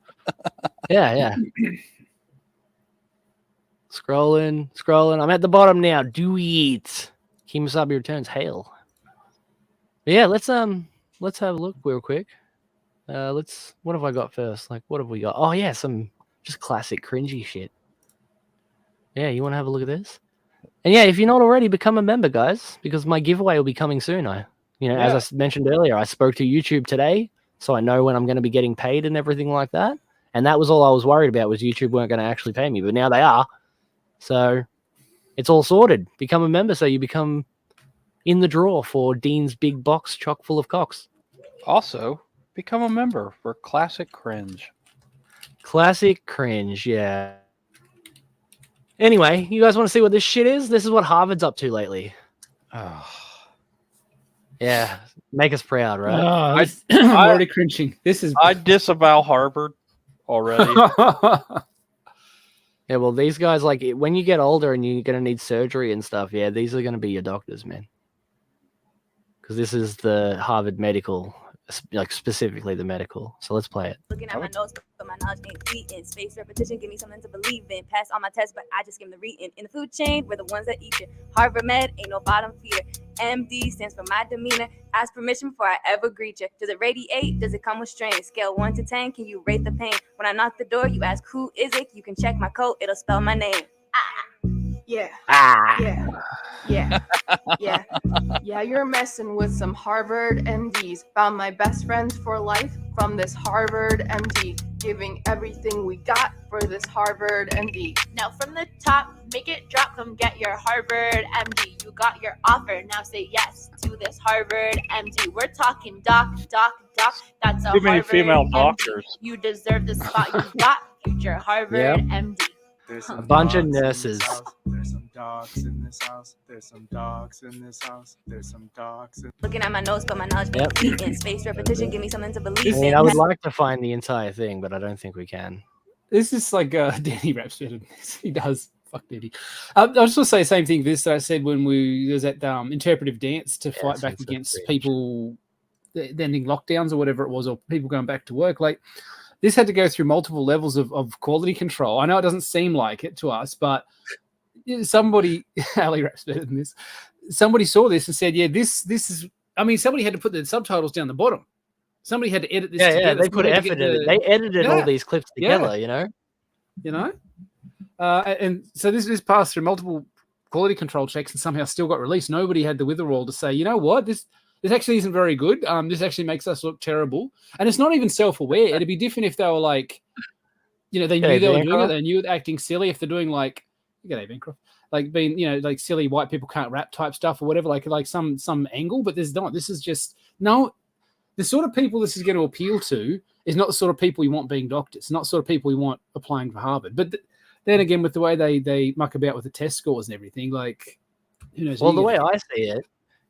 Yeah. Scrolling. I'm at the bottom now. Do it. Kimasabi returns. Hail. But yeah, let's have a look real quick. What have I got first? Like, what have we got? Oh yeah, some just classic cringy shit. Yeah, you want to have a look at this? And yeah, if you're not already, become a member, guys, because my giveaway will be coming soon. As I mentioned earlier, I spoke to YouTube today, so I know when I'm going to be getting paid and everything like that. And that was all I was worried about, was YouTube weren't going to actually pay me, but now they are. So it's all sorted. Become a member so you become in the draw for Dean's big box chock full of cocks. Also, become a member for Classic Cringe. Classic cringe, yeah. Anyway, you guys want to see what this shit is? This is what Harvard's up to lately. Oh. Yeah, make us proud, right? I'm already cringing. This is. I disavow Harvard already. Yeah, well, these guys, like, when you get older and you're going to need surgery and stuff, yeah, these are going to be your doctors, man. Because this is the Harvard medical, like, specifically the medical. So let's play it. Looking at my notes, but my knowledge ain't fleeting. Space repetition, give me something to believe in. Pass all my tests, but I just skim the reading. In the food chain, we're the ones that eat it. Harvard Med ain't no bottom feeder. MD stands for my demeanor. Ask permission before I ever greet you. Does it radiate? Does it come with strain? Scale 1 to 10, can you rate the pain? When I knock the door, you ask who is it? You can check my coat, it'll spell my name. Yeah. Ah. Yeah, you're messing with some Harvard MDs. Found my best friends for life from this Harvard MD. Giving everything we got for this Harvard MD. Now from the top, make it drop, come get your Harvard MD. You got your offer, now say yes to this Harvard MD. We're talking doc. That's a Too many Harvard female MD. doctors. You deserve the spot you got, future Harvard MD. A bunch of nurses. There's some dogs in this house. There's some dogs in this house. There's some dogs in. Looking at my notes, but my knowledge ain't fleeting. Space repetition, give me something to believe I mean, in. I would like to find the entire thing, but I don't think we can. This is like Danny raps better than this. He does. Fuck Danny. I just want to say the same thing this that I said when we was at interpretive dance to fight back against people ending lockdowns or whatever it was, or people going back to work. Like, this had to go through multiple levels of quality control. I know it doesn't seem like it to us, but somebody, Ali raps better than this. Somebody saw this and said, "Yeah, this is." I mean, somebody had to put the subtitles down the bottom. Somebody had to edit this. Yeah, they put effort in it. They edited all these clips together. You know. And so this passed through multiple quality control checks and somehow still got released. Nobody had the witherall to say, you know what, this actually isn't very good. This actually makes us look terrible. And it's not even self-aware. It'd be different if they were like, they knew they were doing it. They knew acting silly. If they're doing like, g'day, Bancroft, like being, like silly white people can't rap type stuff or whatever, like some angle. But there's not. This is just the sort of people this is going to appeal to is not the sort of people you want being doctors. Not the sort of people you want applying for Harvard. But then again, with the way they muck about with the test scores and everything, like, who knows? Well, the way I see it,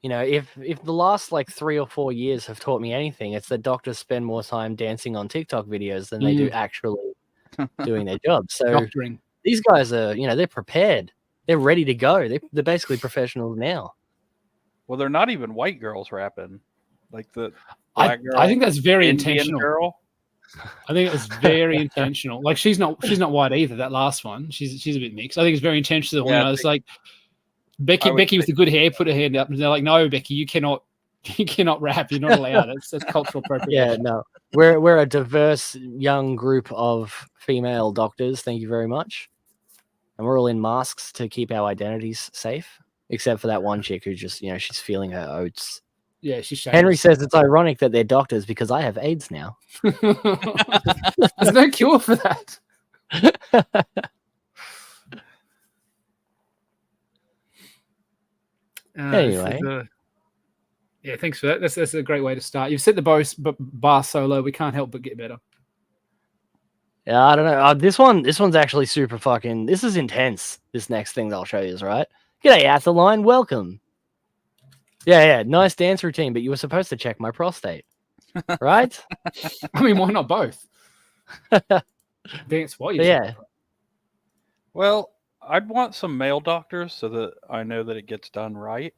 if the last like 3 or 4 years have taught me anything, it's that doctors spend more time dancing on TikTok videos than they do actually doing their job. So doctoring. These guys are, they're prepared. They're ready to go. They're basically professionals now. Well, they're not even white girls rapping. Like the black girl. I think that's very Indian intentional. Girl. I think it was very intentional. Like, she's not white either. That last one, she's a bit mixed. I think it's very intentional. Yeah, It's like Becky with the good hair put her hand up, and they're like, "No, Becky, you cannot rap. You're not allowed. That's cultural appropriation." Yeah, no, we're a diverse young group of female doctors. Thank you very much. And we're all in masks to keep our identities safe, except for that one chick who just, she's feeling her oats. Yeah, she's shameless. Henry says it's ironic that they're doctors because I have AIDS now. There's no cure for that. Anyway. Yeah, thanks for that. That's a great way to start. You've set the bar so low, we can't help but get better. Yeah, I don't know. This one's actually super fucking... This is intense, this next thing that I'll show you, right? G'day, Athaline. Welcome. Yeah, nice dance routine, but you were supposed to check my prostate, right? I mean, why not both? Dance while you yeah. Well, I'd want some male doctors so that I know that it gets done right.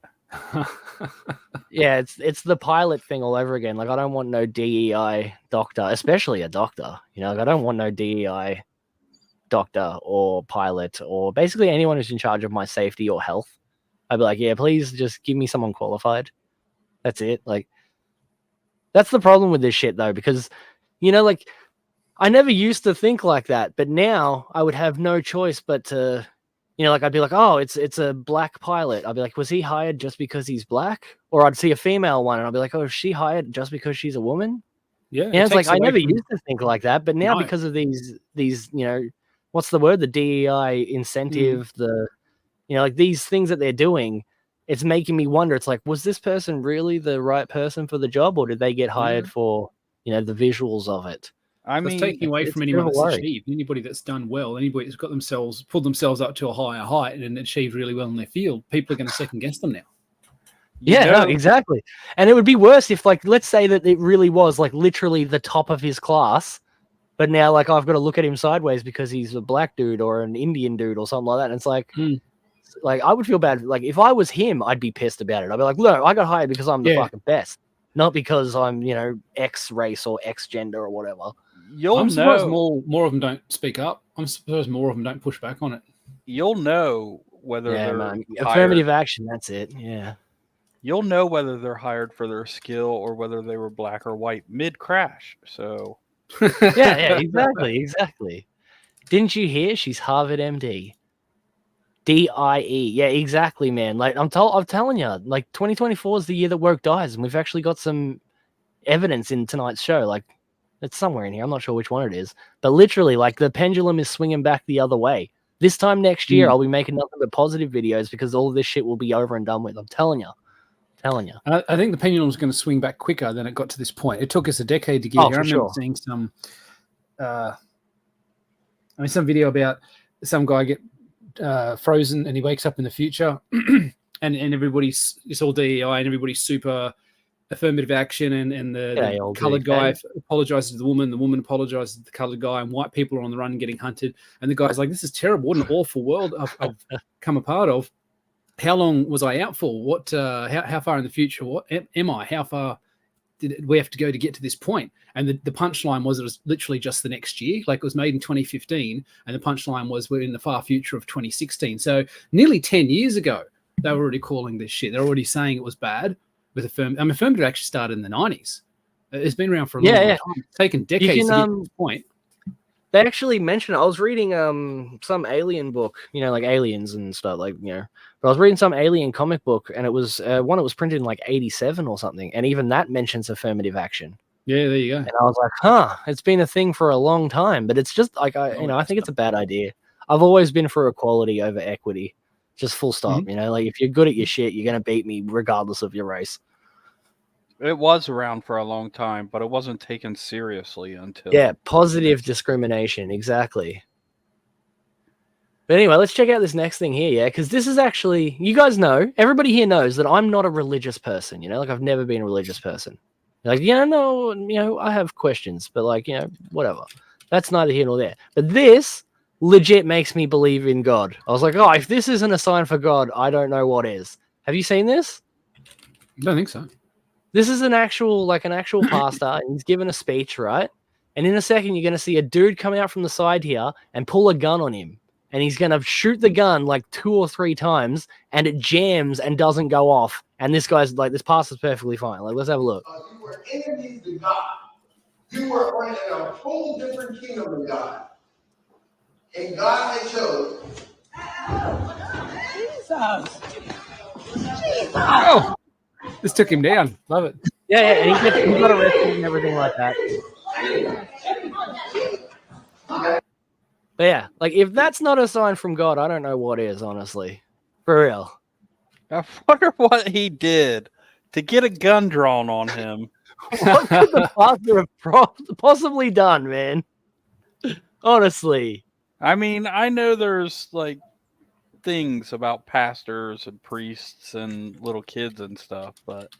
Yeah, it's the pilot thing all over again. Like, I don't want no DEI doctor, especially a doctor. Like, I don't want no DEI doctor or pilot or basically anyone who's in charge of my safety or health. I'd be like, yeah, please just give me someone qualified. That's it. Like, that's the problem with this shit, though, because, like, I never used to think like that, but now I would have no choice but to, like, I'd be like, oh, it's a black pilot. I'd be like, was he hired just because he's black? Or I'd see a female one, and I'd be like, oh, is she hired just because she's a woman? Yeah. It's like, I never used to think like that, but now because of these, what's the word? The DEI incentive, like these things that they're doing, it's making me wonder. It's like, was this person really the right person for the job, or did they get hired for, the visuals of it? I mean, it's taking away from anyone that's achieved, anybody that's done well, anybody that's got pulled themselves up to a higher height and achieved really well in their field. People are going to second guess them now. No, exactly. And it would be worse if, like, let's say that it really was like literally the top of his class, but now like I've got to look at him sideways because he's a black dude or an Indian dude or something like that. And it's like, like I would feel bad. Like if I was him, I'd be pissed about it. I'd be like, no, I got hired because I'm the fucking best, not because I'm, you know, X race or X gender or whatever. I'm surprised more of them don't speak up. I'm surprised more of them don't push back on it. You'll know whether they're affirmative action. That's it. Yeah. You'll know whether they're hired for their skill or whether they were black or white mid-crash. So, yeah, exactly. Didn't you hear? She's Harvard MD. DIE. Yeah, exactly, man. Like I'm telling you, like 2024 is the year that woke dies, and we've actually got some evidence in tonight's show. Like it's somewhere in here. I'm not sure which one it is, but literally, like the pendulum is swinging back the other way. This time next year, I'll be making nothing but positive videos because all of this shit will be over and done with. I'm telling you. I think the pendulum's going to swing back quicker than it got to this point. It took us a decade to get here. I remember seeing some video about some guy get frozen and he wakes up in the future and it's all DEI and everybody's super affirmative action and the colored guy apologizes to the woman apologizes to the colored guy, and white people are on the run getting hunted. And the guy's like, this is terrible. What an awful world I've come a part of. How long was I out for? What? How far in the future? What am I? How far did we have to go to get to this point? And the punchline was it was literally just the next year. Like it was made in 2015, and the punchline was we're in the far future of 2016. So nearly 10 years ago, they were already calling this shit. They're already saying it was bad with affirmative actually started in the 90s. It's been around for a long time. It's taken decades to get to this point. They actually mentioned it. I was reading some alien book, you know, like aliens and stuff, like, you know. But I was reading some alien comic book, and it was one that was printed in like 87 or something, and even that mentions affirmative action. Yeah, there you go. And I was like, it's been a thing for a long time, but it's just like I think it's a bad idea. I've always been for equality over equity, just full stop. You know, like if you're good at your shit, you're gonna beat me regardless of your race. It was around for a long time, but it wasn't taken seriously until... Yeah, positive discrimination, exactly. But anyway, let's check out this next thing here, yeah? Because this is actually... You guys know, everybody here knows that I'm not a religious person, you know? Like, I've never been a religious person. Like, I have questions, but, like, you know, whatever. That's neither here nor there. But this legit makes me believe in God. I was like, if this isn't a sign for God, I don't know what is. Have you seen this? I don't think so. This is an actual pastor, and he's given a speech, right? And in a second, you're going to see a dude come out from the side here and pull a gun on him. And he's going to shoot the gun like 2 or 3 times, and it jams and doesn't go off. And this guy's like, this pastor's perfectly fine. Like, let's have a look. You were enemies to God. You were in a whole different kingdom of God. And God had chose. Jesus. Oh. This took him down. Love it. Yeah, and he got arrested and everything like that. But yeah, like if that's not a sign from God, I don't know what is, honestly. For real. I wonder what he did to get a gun drawn on him. What could the pastor have possibly done, man? Honestly. I mean, I know there's like things about pastors and priests and little kids and stuff, but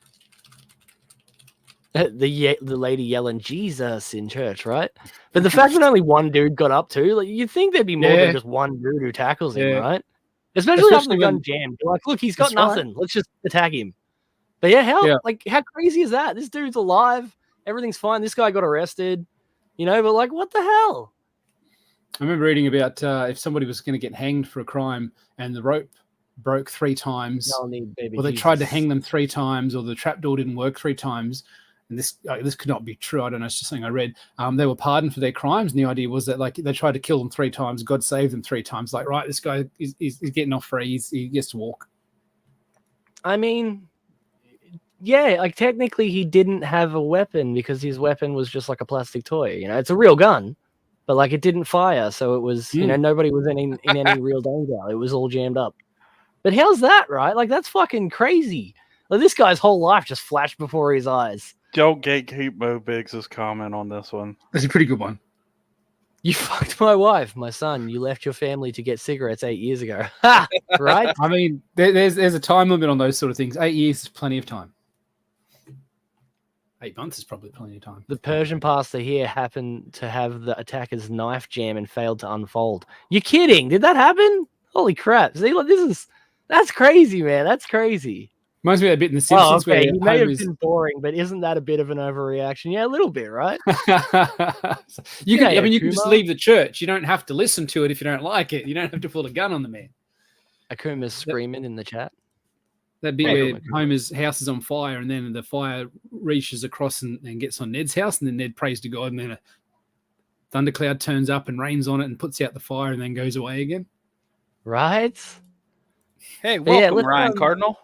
the lady yelling Jesus in church, right? But the fact that only one dude got up to, like, you'd think there'd be more than just one dude who tackles him, right? Especially after the gun jammed. You're like, look, he's got nothing. Right. Let's just attack him. But how crazy is that? This dude's alive. Everything's fine. This guy got arrested, you know, but like, what the hell? I remember reading about if somebody was going to get hanged for a crime and the rope broke 3 times, or they tried to hang them 3 times, or the trapdoor didn't work 3 times, and this could not be true. I don't know. It's just something I read. They were pardoned for their crimes, and the idea was that like they tried to kill them 3 times, God saved them 3 times. Like, right, this guy is getting off free. He gets to walk. I mean, yeah, like technically he didn't have a weapon because his weapon was just like a plastic toy. You know, it's a real gun. But like it didn't fire, so it was, you know, nobody was in any real danger. It was all jammed up. But how's that, right? Like that's fucking crazy. Like this guy's whole life just flashed before his eyes. Don't gatekeep Mo Biggs' comment on this one. That's a pretty good one. You fucked my wife, my son. You left your family to get cigarettes 8 years ago. Ha! Right? I mean, there's a time limit on those sort of things. 8 years is plenty of time. 8 months is probably plenty of time. The Persian pastor here happened to have the attacker's knife jam and failed to unfold. You're kidding? Did that happen? Holy crap! See, look, that's crazy, man. That's crazy. Reminds me of that bit in The Simpsons. Oh, okay. Where He may have been boring, but isn't that a bit of an overreaction? Yeah, a little bit, right? You can Kuma. just leave the church. You don't have to listen to it if you don't like it. You don't have to pull a gun on the man. Akuma's screaming in the chat. That bit where Homer's house is on fire and then the fire reaches across and gets on Ned's house, and then Ned prays to God, and then a thundercloud turns up and rains on it and puts out the fire and then goes away again. Right? Hey, welcome, yeah, Ryan Cardinal.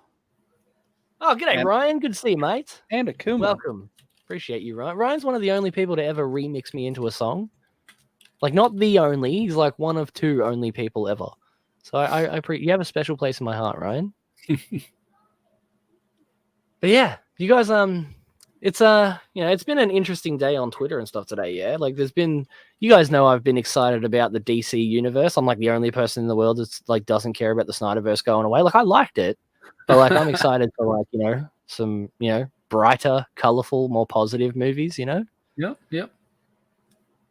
Oh, g'day, And- Ryan. Good to see you, mate. And Akuma. Welcome. Appreciate you, Ryan. Ryan's one of the only people to ever remix me into a song. Like, not the only. He's like one of two only people ever. So you have a special place in my heart, Ryan. But yeah, you guys, it's it's been an interesting day on Twitter and stuff today. Yeah, like you guys know I've been excited about the DC universe. I'm like the only person in the world that's like doesn't care about the Snyderverse going away. Like, I liked it, but like I'm excited for like some brighter, colorful, more positive movies. Yep.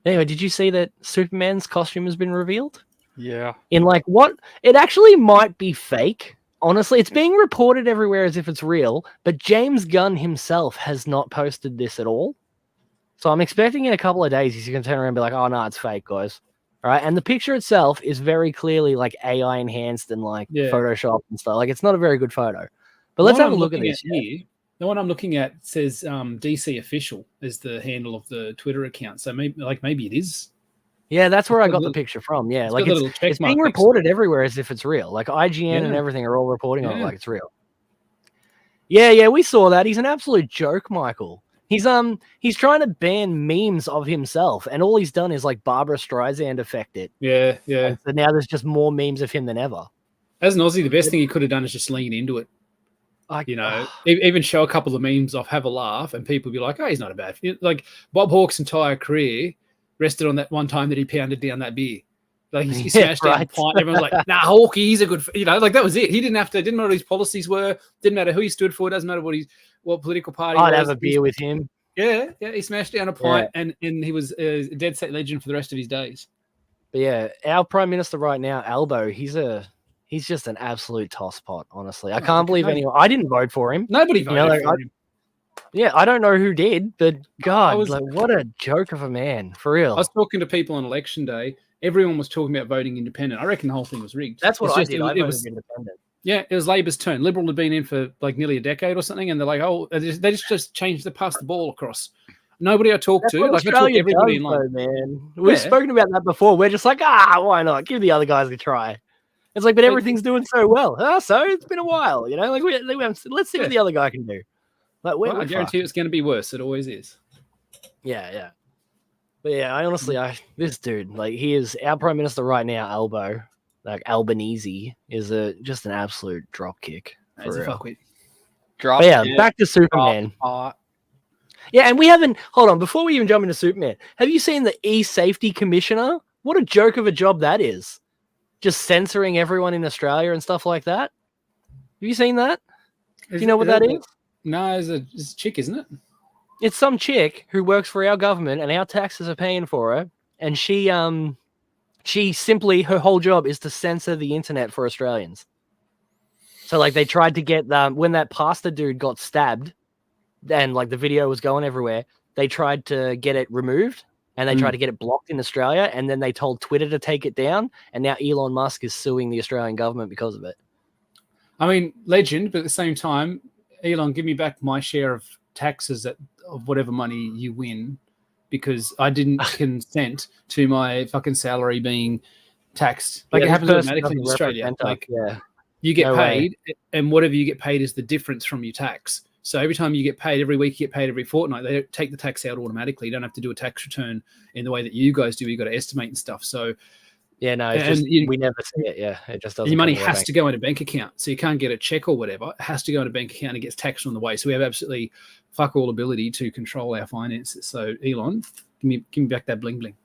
Anyway, did you see that Superman's costume has been revealed? Yeah. In like what? It actually might be fake. Honestly, it's being reported everywhere as if it's real, but James Gunn himself has not posted this at all. So I'm expecting in a couple of days he's going to turn around and be like, oh, no, it's fake, guys. All right. And the picture itself is very clearly like AI enhanced and like Photoshop and stuff. Like, it's not a very good photo. But let's have a look at this here. The one I'm looking at says DC Official is the handle of the Twitter account. So maybe it is. Yeah, that's where I got the picture from. Yeah, like it's being reported everywhere as if it's real. Like IGN and everything are all reporting on it like it's real. Yeah, we saw that. He's an absolute joke, Michael. He's trying to ban memes of himself, and all he's done is like Barbara Streisand affect it. Yeah. And so now there's just more memes of him than ever. As an Aussie, the best thing he could have done is just lean into it. Even show a couple of memes off, have a laugh, and people be like, "Oh, he's not a bad." Like Bob Hawke's entire career rested on that one time that he pounded down that beer. Like he smashed down the pint. Everyone's like, "Nah, Hawke, he's a good." Like that was it. He didn't have to. Didn't matter what his policies were. Didn't matter who he stood for. Doesn't matter what political party. I'd have a beer with him. Yeah. He smashed down a pint, and he was a dead set legend for the rest of his days. But yeah, our Prime Minister right now, Albo, he's just an absolute tosspot. Honestly, I can't believe anyone. I didn't vote for him. Nobody voted for him. Yeah, I don't know who did, but God, what a joke of a man, for real. I was talking to people on election day. Everyone was talking about voting independent. I reckon the whole thing was rigged. That's what I did. I voted independent. Yeah, it was Labor's turn. Liberal had been in for like nearly a decade or something, and they're like, oh, they just changed, they passed the ball across. Nobody I talked to, like I talked to everybody in line. Man. We've spoken about that before. We're just like, why not? Give the other guys a try. It's like, but everything's doing so well. So it's been a while, like let's see what the other guy can do. Like, I guarantee it's going to be worse. It always is. Yeah. But yeah, I honestly, this dude, like, he is our Prime Minister right now, Albo, like Albanese, is just an absolute drop kick. That's a fuckwit. Drop. Back to Superman. Yeah, and we haven't. Hold on, before we even jump into Superman, have you seen the e-safety commissioner? What a joke of a job that is. Just censoring everyone in Australia and stuff like that. Have you seen that? Do you know what that is? No, it's a chick, isn't it? It's some chick who works for our government and our taxes are paying for her. And she simply, her whole job is to censor the internet for Australians. So like they tried to get when that pastor dude got stabbed and like the video was going everywhere, they tried to get it removed and they tried to get it blocked in Australia. And then they told Twitter to take it down. And now Elon Musk is suing the Australian government because of it. I mean, legend, but at the same time, Elon, give me back my share of taxes of whatever money you win, because I didn't consent to my fucking salary being taxed. Like it happens automatically in Australia. Like you get paid, and whatever you get paid is the difference from your tax. So every time you get paid, every week you get paid, every fortnight, they take the tax out automatically. You don't have to do a tax return in the way that you guys do. You got to estimate and stuff. So Yeah, no, it's And just we never see it. Yeah, it just doesn't. Your money come to our has bank. to go in a bank account, so you can't get a check or whatever. It has to go in a bank account and it gets taxed on the way. So we have absolutely fuck all ability to control our finances. So Elon, give me back that bling bling.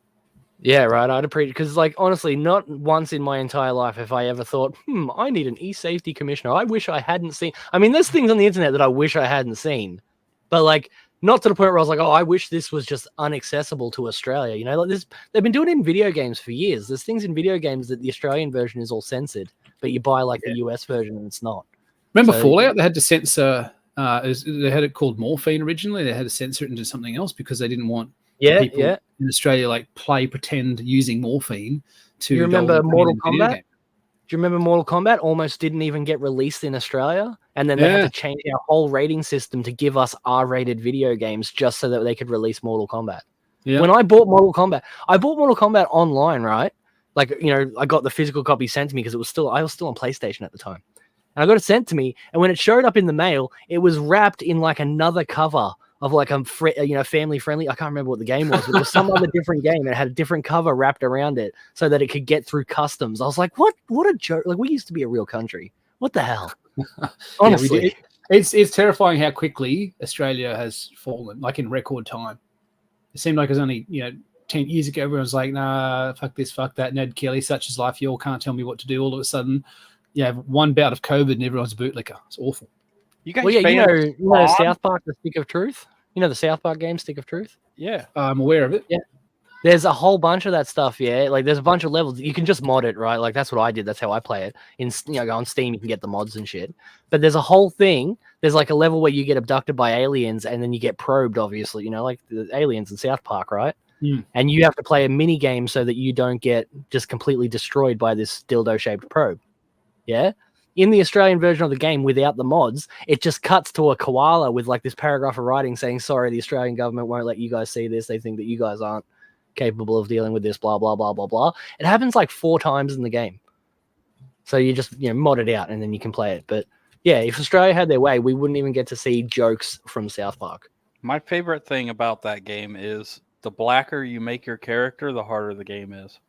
Yeah, right. I'd appreciate, because, like, honestly, not once in my entire life have I ever thought, I need an e-safety commissioner. I wish I hadn't seen. I mean, there's things on the internet that I wish I hadn't seen, but, like, not to the point where I was like, oh, I wish this was just inaccessible to Australia. You know, like this, they've been doing it in video games for years. There's things in video games that the Australian version is all censored, but you buy like the US version and it's not. Remember Fallout? They had to censor. They had it called morphine originally. They had to censor it into something else because they didn't want people in Australia like pretend using morphine to. You remember Mortal Kombat? Do you remember Mortal Kombat almost didn't even get released in Australia? And then they had to change our whole rating system to give us R-rated video games just so that they could release Mortal Kombat. Yeah. When I bought Mortal Kombat online, right? Like, you know, I got the physical copy sent to me because I was still on PlayStation at the time. And I got it sent to me. And when it showed up in the mail, it was wrapped in like another cover of like a family friendly. I can't remember what the game was, but it was some other different game. It had a different cover wrapped around it so that it could get through customs. I was like, what a joke. Like, we used to be a real country. What the hell? Honestly. It's terrifying how quickly Australia has fallen, like in record time. It seemed like it was only, 10 years ago, everyone was like, nah, fuck this, fuck that. Ned Kelly, such is life. You all can't tell me what to do. All of a sudden, you have one bout of COVID and everyone's a bootlicker. It's awful. You guys you know South Park, the Stick of Truth? You know the South Park game, Stick of Truth? Yeah. I'm aware of it. Yeah. There's a whole bunch of that stuff, yeah. Like, there's a bunch of levels. You can just mod it, right? Like, that's what I did. That's how I play it. Go on Steam, you can get the mods and shit. But there's a whole thing. There's, like, a level where you get abducted by aliens, and then you get probed, obviously. You know, like the aliens in South Park, right? Mm. And you have to play a mini game so that you don't get just completely destroyed by this dildo-shaped probe. Yeah? In the Australian version of the game, without the mods, it just cuts to a koala with, like, this paragraph of writing saying, sorry, the Australian government won't let you guys see this. They think that you guys aren't capable of dealing with this, blah, blah, blah, blah, blah. It happens like 4 times in the game. So you just, mod it out and then you can play it. But yeah, if Australia had their way, we wouldn't even get to see jokes from South Park. My favorite thing about that game is the blacker you make your character, the harder the game is.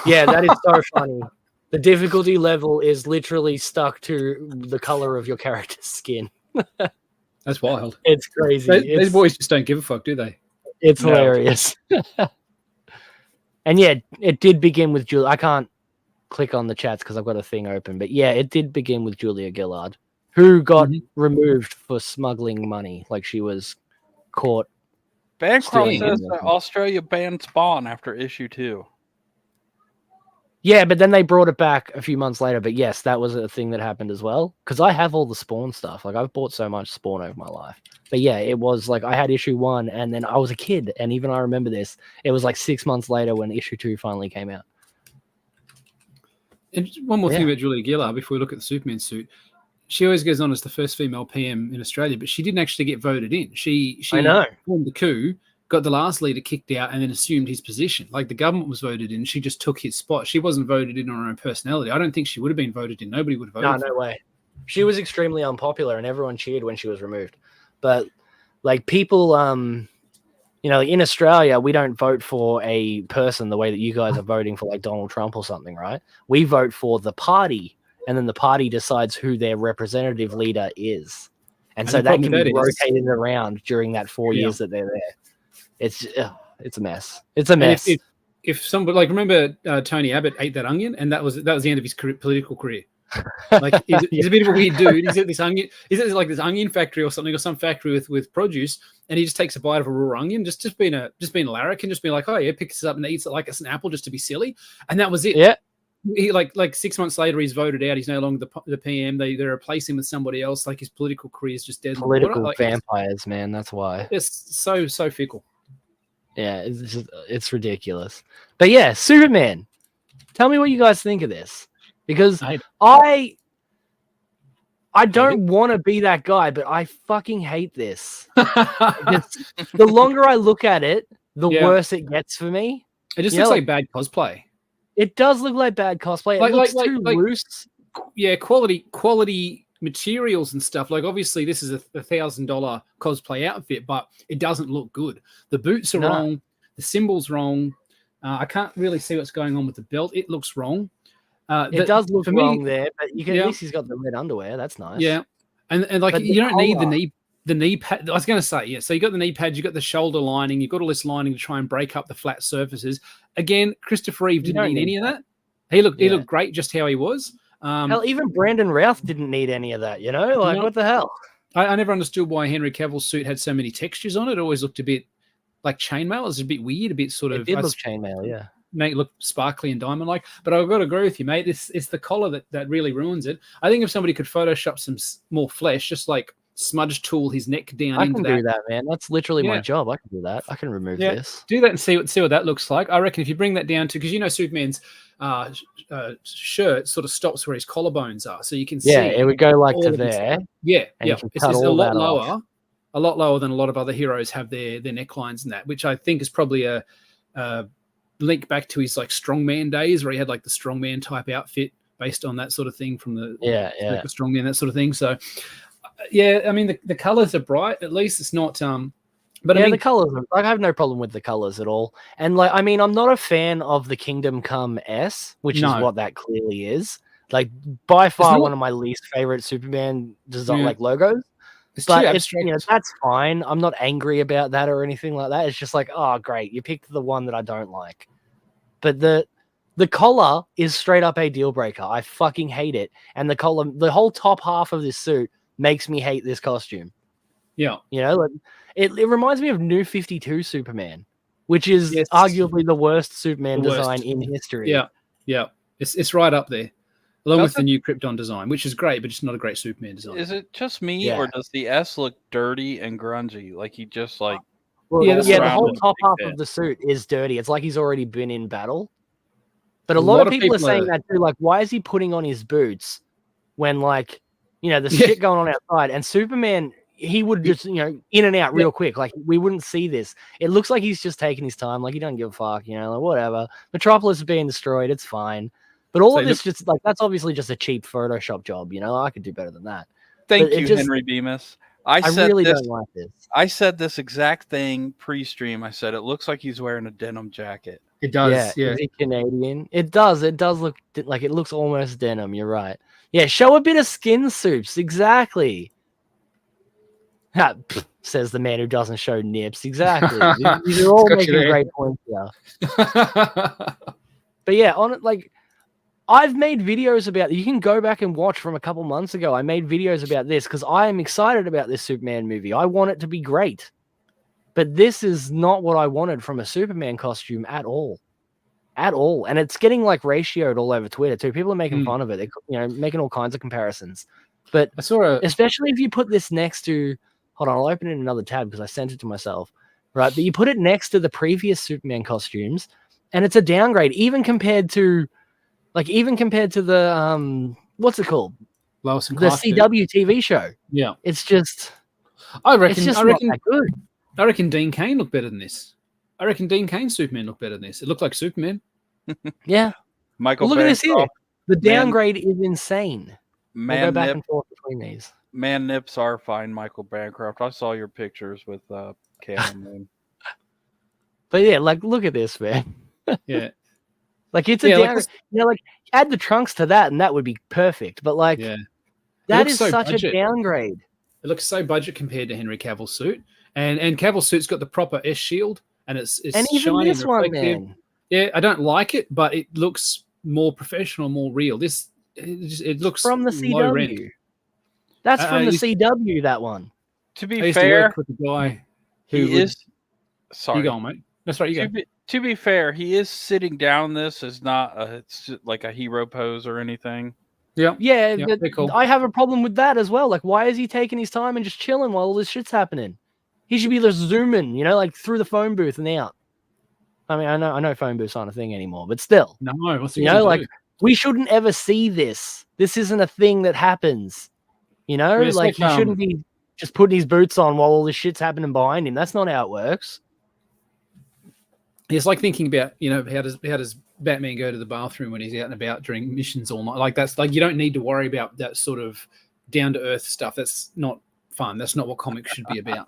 Yeah, that is so funny. The difficulty level is literally stuck to the color of your character's skin. That's wild. It's crazy. Those boys just don't give a fuck, do they? It's hilarious. And yeah, it did begin with Julia. I can't click on the chats because I've got a thing open. But yeah, it did begin with Julia Gillard, who got removed for smuggling money. Like, she was caught. Bancroft says that Australia banned Spawn after issue 2. Yeah, but then they brought it back a few months later. But yes, that was a thing that happened as well. Because I have all the Spawn stuff. Like, I've bought so much Spawn over my life. But yeah, it was like I had issue 1 and then I was a kid. And even I remember this. It was like 6 months later when issue 2 finally came out. And one more thing about Julia Gillard before we look at the Superman suit. She always goes on as the first female PM in Australia, but she didn't actually get voted in. She formed the coup, got the last leader kicked out, and then assumed his position. Like, the government was voted in, she just took his spot. She wasn't voted in on her own personality. I don't think she would have been voted in. Nobody would have voted. No way. She was extremely unpopular, and everyone cheered when she was removed. But like, people, in Australia, we don't vote for a person the way that you guys are voting for like Donald Trump or something, right? We vote for the party, and then the party decides who their representative leader is. And so that can be rotated around during that 4 years that they're there. It's a mess. It's a mess. If somebody, like, remember Tony Abbott ate that onion, and that was the end of his political career. Like, he's a bit of a weird dude. He's at this onion. He's at like this onion factory or something, or some factory with produce, and he just takes a bite of a raw onion, just being a larrikin, just being like, oh yeah, picks it up and eats it like it's an apple, just to be silly, and that was it. Yeah. He like 6 months later, he's voted out. He's no longer the PM. They replace him with somebody else. Like, his political career is just dead. Political vampires, man. That's why. It's so fickle. Yeah, it's ridiculous. But yeah, Superman. Tell me what you guys think of this, because I don't want to be that guy, but I fucking hate this. The longer I look at it, the worse it gets for me. It just looks like bad cosplay. It does look like bad cosplay. It looks too loose. Yeah, quality materials and stuff. Like, obviously, this is a $1,000 cosplay outfit, but it doesn't look good. The boots are wrong. The symbol's wrong. I can't really see what's going on with the belt. It looks wrong. It does look for wrong me, there, but you can, at least he's got the red underwear. That's nice. Yeah, and like But you don't need collar- the knee pad. I was going to say, yeah. So you got the knee pads, you got the shoulder lining, you've got all this lining to try and break up the flat surfaces. Again, Christopher Reeve didn't need any of that. He looked great just how he was. Hell, even Brandon Routh didn't need any of that. You know, like what the hell? I never understood why Henry Cavill's suit had so many textures on it. It always looked a bit like chainmail. It was a bit weird, a bit sort of. It did look chainmail, yeah. Make it look sparkly and diamond-like. But I've got to agree with you, mate. It's the collar that really ruins it. I think if somebody could Photoshop some more flesh, just like smudge tool his neck down. I can do that, man. That's literally my job. I can do that. I can remove this. Do that and see what that looks like. I reckon if you bring that down to, because Superman's shirt sort of stops where his collarbones are, so you can see. Yeah, it would go like to there. Yeah, It's a lot lower than a lot of other heroes have their necklines and that, which I think is probably a link back to his like strongman days where he had like the strongman type outfit based on that sort of thing from the the strongman, that sort of thing. So yeah, I mean the colors are bright. At least it's not. But yeah, I mean, the colors. I have no problem with the colors at all. And like, I mean, I'm not a fan of the Kingdom Come S, which is what that clearly is. Like by far one of my least favorite Superman design like logos. But it's, that's fine. I'm not angry about that or anything like that. It's just like, oh, great, you picked the one that I don't like. But the collar is straight up a deal breaker. I fucking hate it. And the collar, the whole top half of this suit makes me hate this costume. Yeah. You know, like, it reminds me of New 52 Superman, which is arguably the worst Superman design in history. Yeah. Yeah. It's right up there. Along with the new Krypton design, which is great, but it's not a great Superman design. Is it just me, or does the S look dirty and grungy? Like he just like... the whole top half of the suit is dirty. It's like he's already been in battle. But a lot of people are saying that too. Like, why is he putting on his boots when, like, you know, there's shit going on outside? And Superman, he would just, you know, in and out real quick. Like, we wouldn't see this. It looks like he's just taking his time. Like, he doesn't give a fuck, you know, like, whatever. Metropolis is being destroyed. It's fine. But all of this just, like, that's obviously just a cheap Photoshop job, you know? I could do better than that. Thank you, Henry Bemis. I really don't like this. I said this exact thing pre-stream. I said, it looks like he's wearing a denim jacket. It does, yeah. Is he Canadian? It does. It does look like it looks almost denim. You're right. Yeah, show a bit of skin suits. Exactly. Says the man who doesn't show nips. Exactly. These are all making great points here. But yeah, on it, like, I've made videos about, you can go back and watch from a couple months ago. I made videos about this because I am excited about this Superman movie. I want it to be great. But this is not what I wanted from a Superman costume at all. At all. And it's getting like ratioed all over Twitter too. People are making fun of it. They're, you know, making all kinds of comparisons. But especially if you put this next to, hold on, I'll open it in another tab because I sent it to myself. Right. But you put it next to the previous Superman costumes and it's a downgrade, even compared to the what's it called? Lois and the Clark, CW TV show. Yeah. It's just I reckon not that good. I reckon Dean Cain looked better than this. I reckon Dean Cain's Superman looked better than this. It looked like Superman. Yeah. Michael, look at this here. The downgrade is insane. Man, go back and forth between these. Man nips are fine, Michael Bancroft. I saw your pictures with Cameron. But yeah, like look at this, man. Yeah. Like it's a downgrade. Like you know, like add the trunks to that, and that would be perfect. But like, that is such a downgrade. It looks so budget compared to Henry Cavill's suit, and Cavill's suit's got the proper S shield, and it's and even shiny this and one, reflective. man. Yeah, I don't like it, but it looks more professional, more real. It looks from the low rent. CW. That's from the CW. That one. To be I used fair, to work with the guy who is. Sorry, you go on, mate. That's right. You go. To be fair, he is sitting down. This is not it's just like a hero pose or anything. Yeah, cool. I have a problem with that as well. Like, why is he taking his time and just chilling while all this shit's happening? He should be just zooming, you know, like through the phone booth and out. I mean, I know phone booths aren't a thing anymore, but still. No, what's you know, like we shouldn't ever see this. This isn't a thing that happens. You know, like he shouldn't be just putting his boots on while all this shit's happening behind him. That's not how it works. It's like thinking about, you know, how does Batman go to the bathroom when he's out and about during missions all night? Like that's like you don't need to worry about that sort of down to earth stuff. That's not fun. That's not what comics should be about.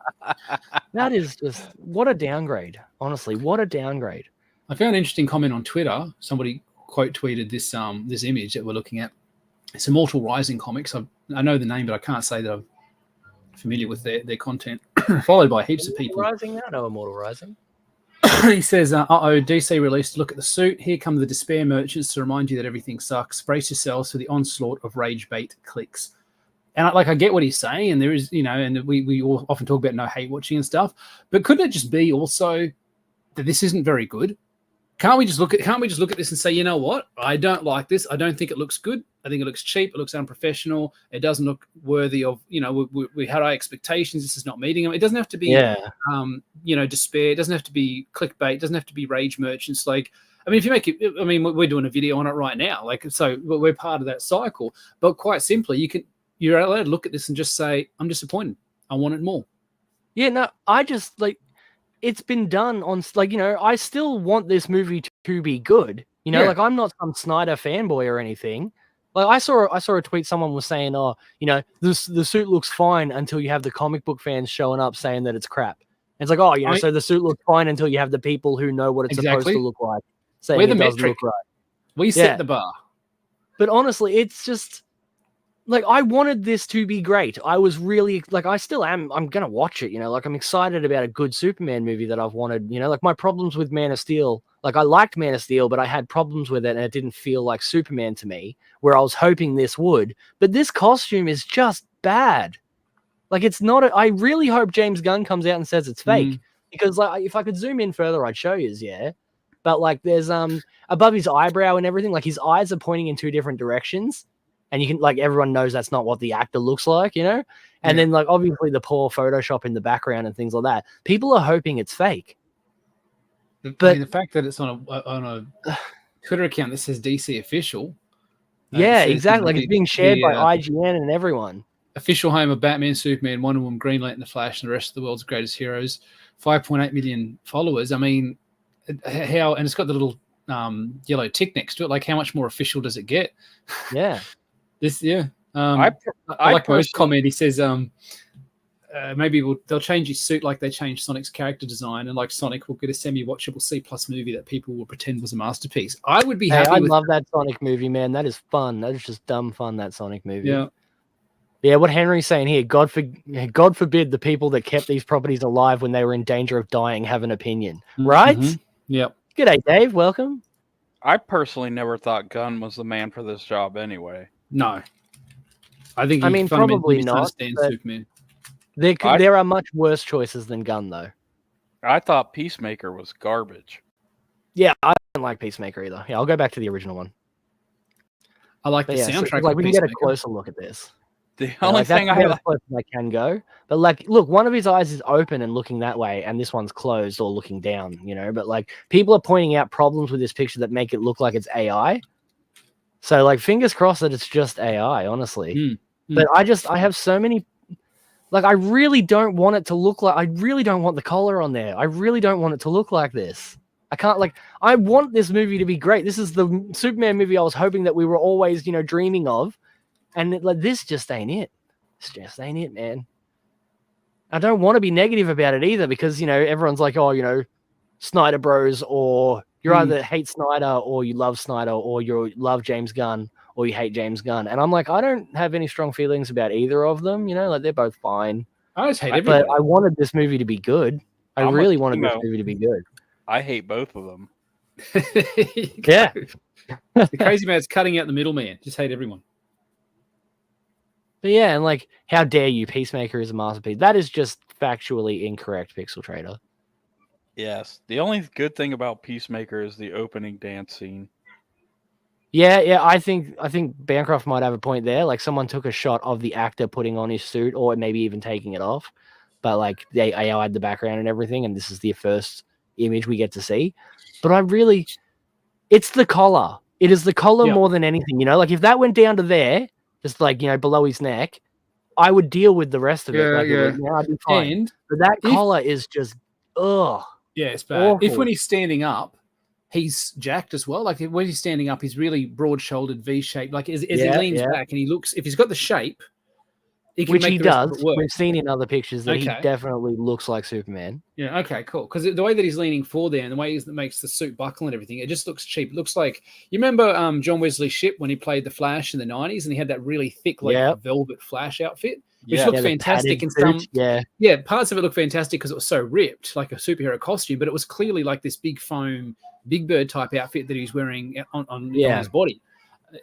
That is just what a downgrade. Honestly, what a downgrade. I found an interesting comment on Twitter. Somebody quote tweeted this this image that we're looking at. It's Immortal Rising comics. I know the name, but I can't say that I'm familiar with their content. Followed by heaps of people. Rising, I know Immortal Rising. He says, uh-oh, DC released Look at the Suit. Here come the despair merchants to remind you that everything sucks. Brace yourselves for the onslaught of rage bait clicks. And I get what he's saying, and there is, and we all often talk about no hate watching and stuff, but couldn't it just be also that this isn't very good? Can't we just look at this and say, you know what? I don't like this. I don't think it looks good. I think it looks cheap. It looks unprofessional. It doesn't look worthy of, we had our expectations. This is not meeting them. It doesn't have to be, despair. It doesn't have to be clickbait. It doesn't have to be rage merchants. Like, I mean, if you make it, I mean, we're doing a video on it right now. Like, so we're part of that cycle. But quite simply, you're allowed to look at this and just say, I'm disappointed. I wanted more. Yeah, no, I just it's been done on I still want this movie to be good. Like I'm not some Snyder fanboy or anything. Like I saw a tweet someone was saying, the suit looks fine until you have the comic book fans showing up saying that it's crap. And it's like, so the suit looks fine until you have the people who know what it's supposed to look like saying it doesn't look right. We set the bar. But honestly, it's just like I wanted this to be great. I was really I still am. I'm gonna watch it. I'm excited about a good Superman movie that I've wanted. My problems with Man of Steel. I liked Man of Steel, but I had problems with it, and it didn't feel like Superman to me. Where I was hoping this would, but this costume is just bad. It's not. I really hope James Gunn comes out and says it's fake because if I could zoom in further, I'd show you. Yeah, but there's above his eyebrow and everything. His eyes are pointing in two different directions. And you can everyone knows that's not what the actor looks like, And then obviously the poor Photoshop in the background and things like that. People are hoping it's fake. But the fact that it's on a Twitter account that says DC official. Yeah, exactly. It's being shared by IGN and everyone. Official home of Batman, Superman, Wonder Woman, Green Lantern, The Flash, and the rest of the world's greatest heroes. 5.8 million followers. I mean, and it's got the little yellow tick next to it. How much more official does it get? Yeah. I like Mo's comment. He says, maybe they'll change his suit like they changed Sonic's character design, and Sonic will get a semi-watchable C+ movie that people will pretend was a masterpiece. I would be happy. I love that Sonic movie, man. That is fun. That is just dumb fun. That Sonic movie. Yeah. Yeah. What Henry's saying here: God forbid the people that kept these properties alive when they were in danger of dying have an opinion, right? Mm-hmm. Yep. G'day, Dave. Welcome. I personally never thought Gunn was the man for this job anyway. No, I think. Probably not. Superman. There are much worse choices than Gunn, though. I thought Peacemaker was garbage. Yeah, I don't like Peacemaker either. Yeah, I'll go back to the original one. I like the soundtrack. So, we can get a closer look at this. The only thing I can go, but look, one of his eyes is open and looking that way, and this one's closed or looking down. But people are pointing out problems with this picture that make it look like it's AI. So fingers crossed that it's just AI, honestly. But I have so many, I really don't want it to look like, I really don't want the collar on there. I really don't want it to look like this. I can't I want this movie to be great. This is the Superman movie I was hoping that we were always, dreaming of. And this just ain't it. This just ain't it, man. I don't want to be negative about it either because, everyone's like, oh, Snyder Bros, or you either hate Snyder or you love Snyder, or you love James Gunn or you hate James Gunn. And I'm like, I don't have any strong feelings about either of them. They're both fine. I just hate everybody. But I wanted this movie to be good. I really wanted this movie to be good. I hate both of them. Yeah. The crazy man's cutting out the middleman. Just hate everyone. But yeah, and how dare you? Peacemaker is a masterpiece. That is just factually incorrect, Pixel Trader. Yes. The only good thing about Peacemaker is the opening dance scene. Yeah, I think Bancroft might have a point there. Someone took a shot of the actor putting on his suit, or maybe even taking it off. But they AI'd the background and everything, and this is the first image we get to see. But it's the collar. It is the collar more than anything. If that went down to there, just below his neck, I would deal with the rest of it. I'd be fine. But that collar is just, ugh. Yeah, it's bad. Awful. If when he's standing up, he's jacked as well. When he's standing up, he's really broad-shouldered, V-shaped. As he leans back and he looks, if he's got the shape, Which he make the rest of does. it work. We've seen in other pictures that he Okay. definitely looks like Superman. Yeah, okay, cool. Because the way that he's leaning forward there and the way that makes the suit buckle and everything, it just looks cheap. It looks like, you remember John Wesley Shipp when he played the Flash in the 90s and he had that really thick, like velvet Flash outfit, which looked fantastic in some. Yeah, parts of it look fantastic because it was so ripped, like a superhero costume, but it was clearly like this big foam, Big Bird type outfit that he was wearing on his body.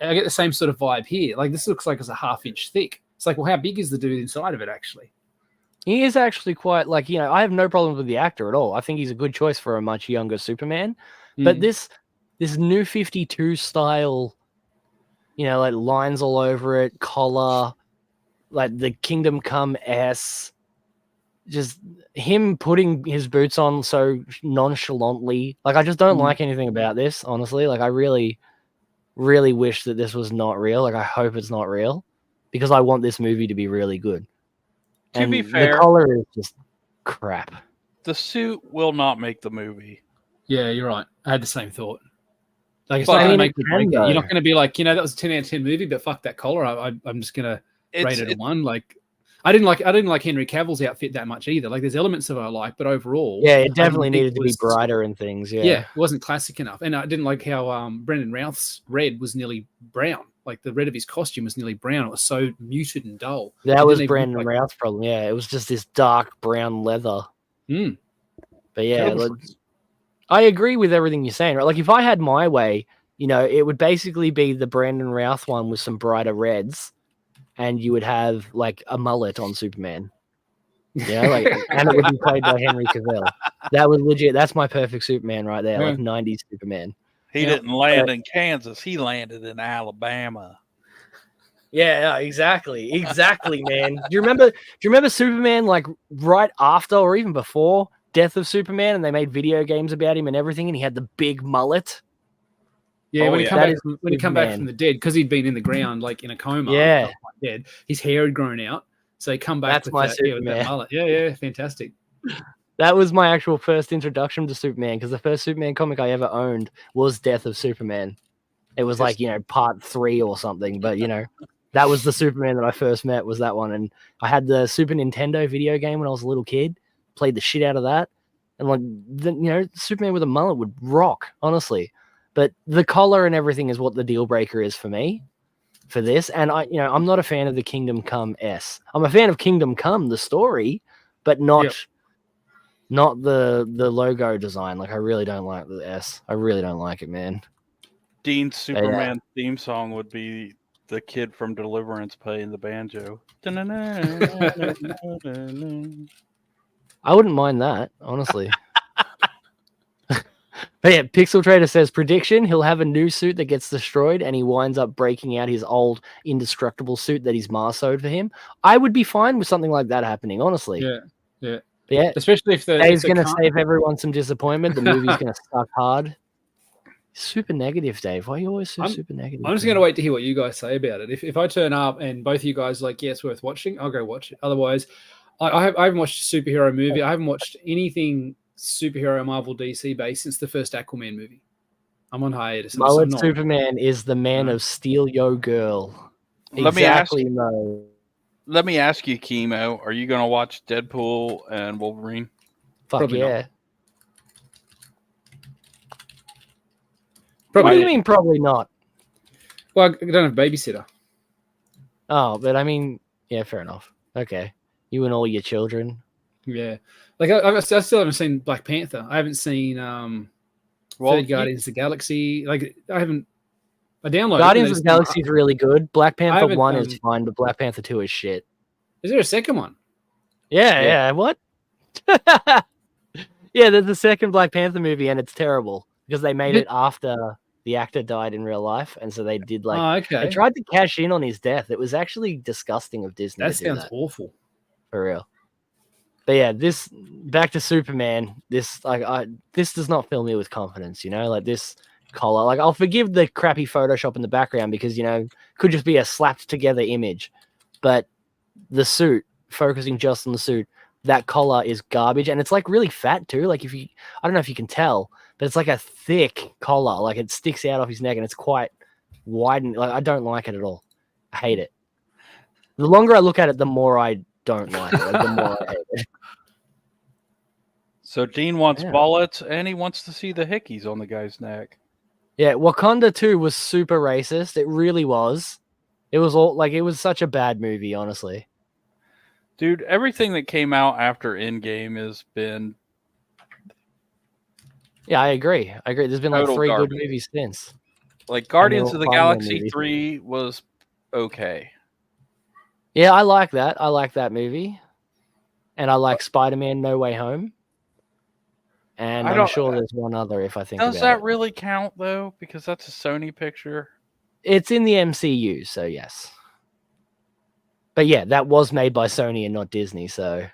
I get the same sort of vibe here. Like, this looks like it's a half-inch thick. It's like, well, how big is the dude inside of it, actually? He is actually quite, like, you know, I have no problem with the actor at all. I think he's a good choice for a much younger Superman. But this new 52 style, you know, like lines all over it, collar, like the Kingdom Come S, just him putting his boots on so nonchalantly. Like, I just don't like anything about this, honestly. Like, I really, really wish that this was not real. Like, I hope it's not real because I want this movie to be really good. To be fair, the color is just crap. The suit will not make the movie. Yeah, you're right. I had the same thought. Like, it's not going to make the break. You're not going to be like, you know, that was a 10 out of 10 movie, but fuck that collar. I'm just going to rate it a 1. Like, I didn't like Henry Cavill's outfit that much either. Like, there's elements of it I like, but overall, yeah, it definitely needed to be brighter and things. Yeah, it wasn't classic enough, and I didn't like how Brendan Routh's red was nearly brown. Like, the red of his costume was nearly brown. It was so muted and dull. That was Brendan Routh's problem. Yeah, it was just this dark brown leather. But yeah, I agree with everything you're saying. Right? Like, if I had my way, you know, it would basically be the Brandon Routh one with some brighter reds, and you would have like a mullet on Superman. Yeah, like, and it would be played by Henry Cavill. That was legit. That's my perfect Superman right there, like 90s Superman. He didn't land in Kansas. He landed in Alabama. Yeah, exactly, man. Do you remember Superman, like, right after or even before Death of Superman, and they made video games about him and everything, and he had the big mullet? Yeah, when he come back from the dead, because he'd been in the ground, like in a coma, dead, his hair had grown out, so he come back. That's with my that, Superman. with that mullet. Yeah, fantastic. That was my actual first introduction to Superman, because the first Superman comic I ever owned was Death of Superman. It was like, you know, part 3 or something, but, you know, that was the Superman that I first met, was that one. And I had the Super Nintendo video game when I was a little kid, played the shit out of that. And, like, you know, Superman with a mullet would rock, honestly. But the collar and everything is what the deal breaker is for me for this. And I'm not a fan of the Kingdom Come S. I'm a fan of Kingdom Come, the story, but not the logo design. Like, I really don't like the S. I really don't like it, man. Dean's Superman theme song would be the kid from Deliverance playing the banjo. I wouldn't mind that, honestly. But yeah, Pixel Trader says, prediction, he'll have a new suit that gets destroyed and he winds up breaking out his old indestructible suit that his ma sewed for him. I would be fine with something like that happening, honestly. Yeah. But yeah, especially if Dave's going to save everyone some disappointment. The movie's going to suck hard. Super negative, Dave. Why are you always super negative? I'm just going to wait to hear what you guys say about it. If I turn up and both of you guys are like, yeah, it's worth watching, I'll go watch it. Otherwise, I haven't watched a superhero movie. I haven't watched anything superhero Marvel DC based since the first Aquaman movie. I'm on hiatus. Mullet Superman is the man of Steel Yo Girl. Let me ask you, Chemo, are you going to watch Deadpool and Wolverine? Probably yeah. What do you mean probably not? Well, I don't have a babysitter. Oh, but I mean, yeah, fair enough. Okay. You and all your children. Yeah. Like, I still haven't seen Black Panther. I haven't seen Third Guardians of the Galaxy. Like, I downloaded Guardians of the Galaxy is really good. Black Panther 1 is fine, but Black Panther 2 is shit. Is there a second one? Yeah. What? Yeah, there's the second Black Panther movie, and it's terrible because they made it after the actor died in real life, and so they did they tried to cash in on his death. It was actually disgusting of Disney. That sounds awful. For real. But yeah, this back to Superman. This does not fill me with confidence. You know, like this collar. Like, I'll forgive the crappy Photoshop in the background because, you know, could just be a slapped together image. But the suit, focusing just on the suit, that collar is garbage, and it's like really fat too. Like, I don't know if you can tell, but it's like a thick collar. Like, it sticks out off his neck, and it's quite wide. And like, I don't like it at all. I hate it. The longer I look at it, the more I don't like it. Like, the more I hate it. So Dean wants Yeah. bullets, and he wants to see the hickeys on the guy's neck. Yeah, Wakanda 2 was super racist. It really was. It was all like it was such a bad movie, honestly. Dude, everything that came out after Endgame has been Yeah, I agree. There's been like Total 3 garbage. good movies since. like Guardians all of the Spider-Man Galaxy movies. 3 was okay. Yeah, I like that. I like that movie. And I like Spider-Man No Way Home. And I'm sure there's one other if I think about it. Does that really count though? Because that's a Sony picture. It's in the MCU, so yes. But yeah, that was made by Sony and not Disney, so.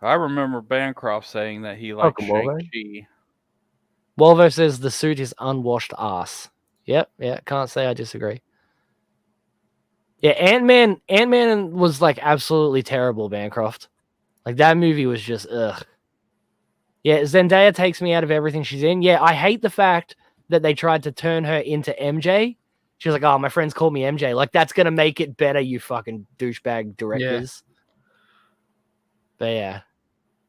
I remember Bancroft saying that he liked Welcome, Shang-Chi. Volvo says the suit is unwashed ass. Yep, yeah, can't say I disagree. Yeah, Ant-Man was like absolutely terrible, Bancroft. Like that movie was just ugh. Yeah, Zendaya takes me out of everything she's in. Yeah, I hate the fact that they tried to turn her into MJ. She's like, oh, my friends call me MJ. Like, that's going to make it better, you fucking douchebag directors. Yeah. But yeah,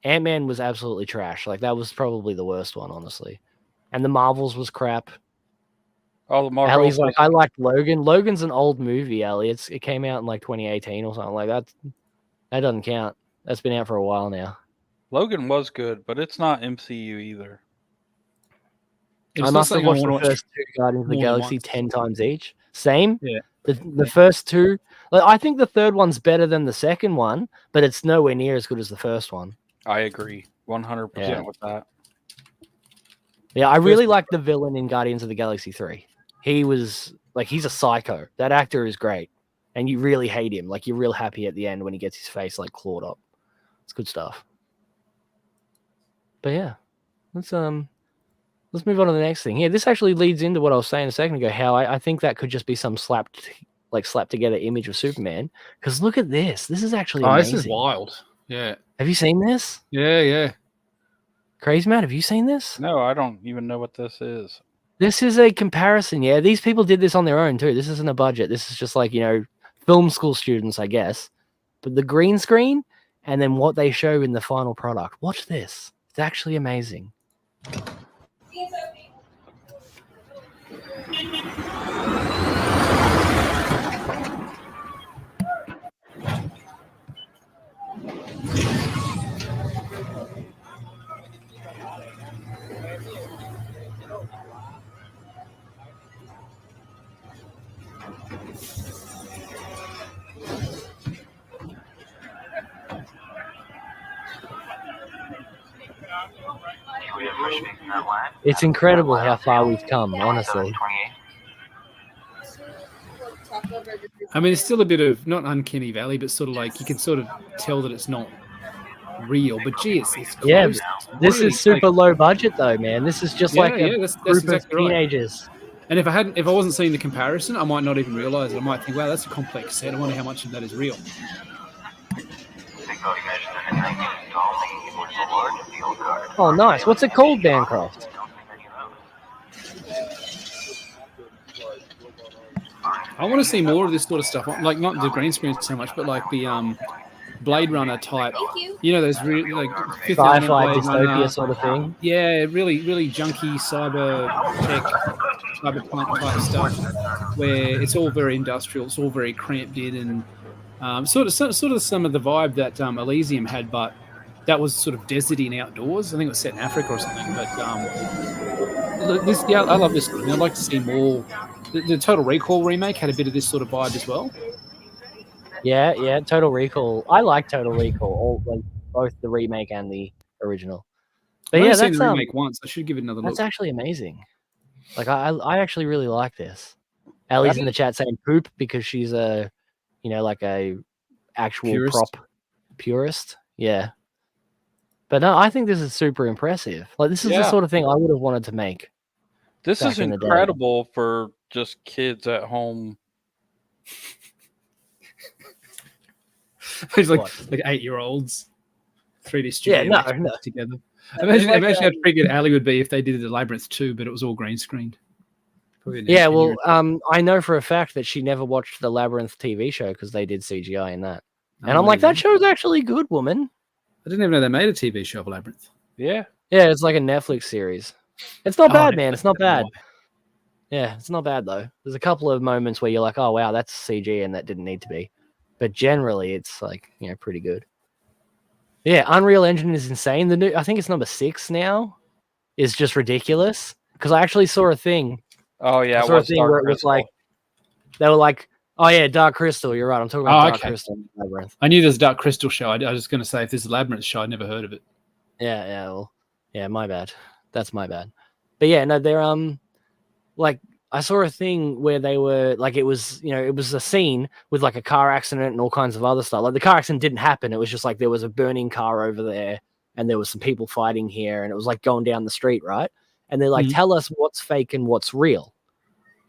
Ant-Man was absolutely trash. Like, that was probably the worst one, honestly. And the Marvels was crap. Oh, the Marvels. Allie's like, I liked Logan. Logan's an old movie, Allie. It came out in like 2018 or something like that. That doesn't count. That's been out for a while now. Logan was good, but it's not MCU either. I must have watched the first 2 Guardians of the Galaxy 10 times each. Same. Yeah. The first 2. Like, I think the third one's better than the second one, but it's nowhere near as good as the first one. I agree 100% with that. Yeah, I really like the villain in Guardians of the Galaxy 3. He was like, he's a psycho. That actor is great, and you really hate him. Like, you're real happy at the end when he gets his face like clawed up. It's good stuff. But yeah, let's move on to the next thing. Yeah, this actually leads into what I was saying a second ago, how I think that could just be some slapped together image of Superman. Because look at this. This is actually amazing. This is wild. Yeah. Have you seen this? Yeah. Crazy Matt, have you seen this? No, I don't even know what this is. This is a comparison, yeah. These people did this on their own too. This isn't a budget. This is just like, film school students, I guess. But the green screen and then what they show in the final product. Watch this. It's actually amazing. It's incredible how far we've come, honestly. I mean, it's still a bit of not uncanny valley, but sort of like you can sort of tell that it's not real. But gee, it's close. Yeah, this is super low budget though, man. This is just like a group of teenagers. Right. And if I wasn't seeing the comparison, I might not even realize it. I might think, wow, that's a complex set. I wonder how much of that is real. Oh, nice. What's it called, Bancroft? I want to see more of this sort of stuff. Like, not the green screen so much, but like the Blade Runner type. Those really like sci-fi dystopia sort of thing. Yeah, really, really junky cyber tech, cyberpunk type stuff, where it's all very industrial. It's all very cramped in, and sort of some of the vibe that Elysium had, but that was sort of deserty and outdoors. I think it was set in Africa or something. But I love this. I'd like to see more. The Total Recall remake had a bit of this sort of vibe as well. Yeah, Total Recall. I like Total Recall, both the remake and the original. But I've yeah, seen that's the remake once. I should give it another look. That's actually amazing. Like I actually really like this. Ellie's in the chat saying poop because she's a actual purist. Prop purist. Yeah. But no, I think this is super impressive. Like this is the sort of thing I would have wanted to make. This is incredible for just kids at home. It's like 8-year-olds, 3D studio no. together. Imagine how triggered Allie would be if they did the Labyrinth 2, but it was all green screened. Yeah, well, I know for a fact that she never watched the Labyrinth TV show because they did CGI in that. And I'm like, that show's actually good, woman. I didn't even know they made a TV show of Labyrinth. Yeah. Yeah, it's like a Netflix series. It's not bad, man. It's not bad. Yeah, it's not bad, though. There's a couple of moments where you're like, oh, wow, that's CG and that didn't need to be. But generally, it's like, pretty good. Yeah, Unreal Engine is insane. The new, I think it's number 6 now, is just ridiculous. Because I actually saw a thing. Oh, yeah. I saw a thing where it was like, they were like, oh, yeah, Dark Crystal. You're right. I'm talking about Dark Crystal and Labyrinth. I knew there's a Dark Crystal show. I was going to say, if there's a Labyrinth show, I'd never heard of it. Yeah, well, yeah, my bad. That's my bad. But yeah, no, they're, like, I saw a thing where they were, like, it was, it was a scene with, like, a car accident and all kinds of other stuff. Like, the car accident didn't happen. It was just, like, there was a burning car over there, and there was some people fighting here, and it was, like, going down the street, right? And they're like, tell us what's fake and what's real,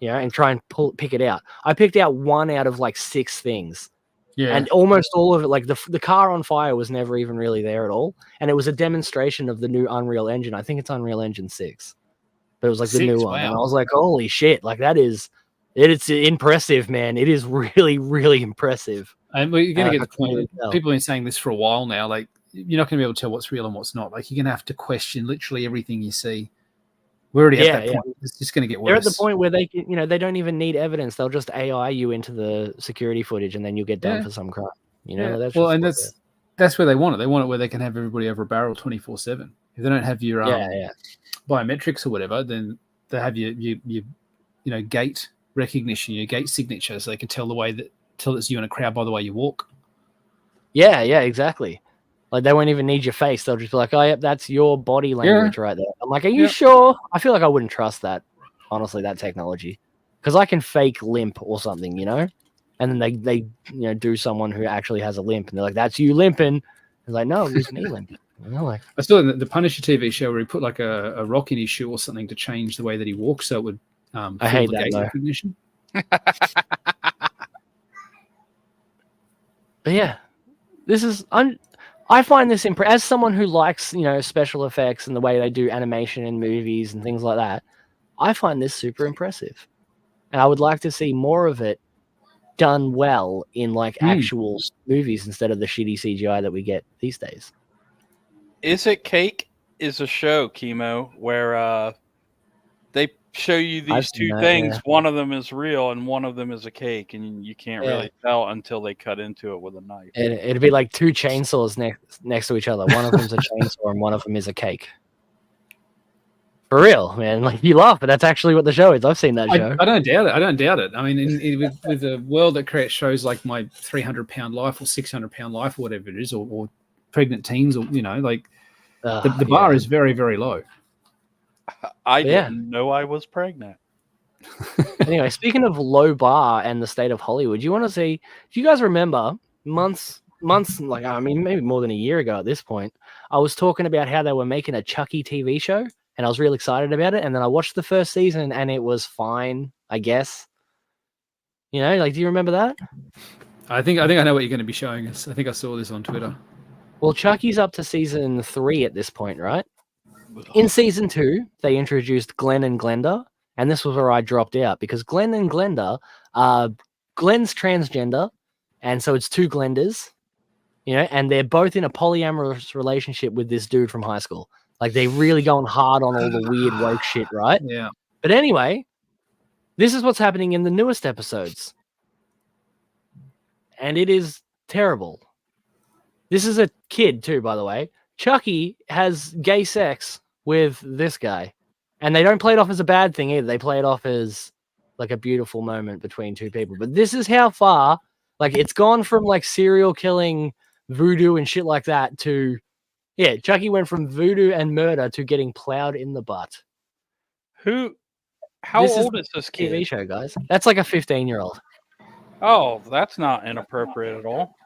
and try and pick it out. I picked out 1 out of, like, 6 things. Yeah. And almost all of it, like, the car on fire was never even really there at all. And it was a demonstration of the new Unreal Engine. I think it's Unreal Engine 6. But it was like the new one. And I was like, holy shit, like it's impressive, man. It is really, really impressive. And you're going to get the point. People have been saying this for a while now. Like, you're not going to be able to tell what's real and what's not. Like, you're going to have to question literally everything you see. We're already at that point. It's just going to get worse. They're at the point where they can, they don't even need evidence. They'll just AI you into the security footage, and then you'll get done for some crime. That's well, and that's where they want it. They want it where they can have everybody over a barrel 24/7. If they don't have your biometrics or whatever, then they have your gate recognition, your gate signature, so they can tell it's you in a crowd by the way you walk. Yeah, exactly. Like, they won't even need your face. They'll just be like, oh, yep, that's your body language right there. I'm like, are you sure? I feel like I wouldn't trust that, honestly, that technology. Because I can fake limp or something, And then they do someone who actually has a limp, and they're like, that's you limping. It's like, no, it's me limping. Like, I saw the Punisher TV show where he put like a rock in his shoe or something to change the way that he walks, so it would I hate that, gate recognition. But yeah, this is... I find this as someone who likes, special effects and the way they do animation in movies and things like that, I find this super impressive. And I would like to see more of it done well in, like, actual movies instead of the shitty CGI that we get these days. Is It Cake is a show, Chemo, where they show you these two things. Yeah. One of them is real and one of them is a cake, and you can't really tell until they cut into it with a knife. It'd be like 2 chainsaws next to each other. One of them's a chainsaw and one of them is a cake. For real, man. Like, you laugh, but that's actually what the show is. I've seen that show. I don't doubt it. I mean, with a world that creates shows like My 300-Pound Life or 600-Pound Life or whatever it is, or Pregnant Teens, or the bar is very, very low. I didn't know I was pregnant. Anyway, speaking of low bar and the state of Hollywood, do you guys remember months, like, I mean, maybe more than a year ago at this point, I was talking about how they were making a Chucky TV show, and I was really excited about it. And then I watched the first season and it was fine, I guess. Do you remember that? I think I know what you're going to be showing us. I think I saw this on Twitter. Well, Chucky's up to season 3 at this point, right? In season 2, they introduced Glenn and Glenda, and this was where I dropped out because Glenn and Glenda, Glenn's transgender, and so it's 2 Glendas, and they're both in a polyamorous relationship with this dude from high school. Like, they're really going hard on all the weird woke shit, right? Yeah. But anyway, this is what's happening in the newest episodes, and it is terrible. This is a kid too, by the way. Chucky has gay sex with this guy, and they don't play it off as a bad thing either. They play it off as like a beautiful moment between 2 people. But this is how far, like, it's gone from like serial killing, voodoo and shit like that to, Chucky went from voodoo and murder to getting plowed in the butt. How old is this kid? TV show, guys. That's like a 15-year-old. Oh, that's not inappropriate at all.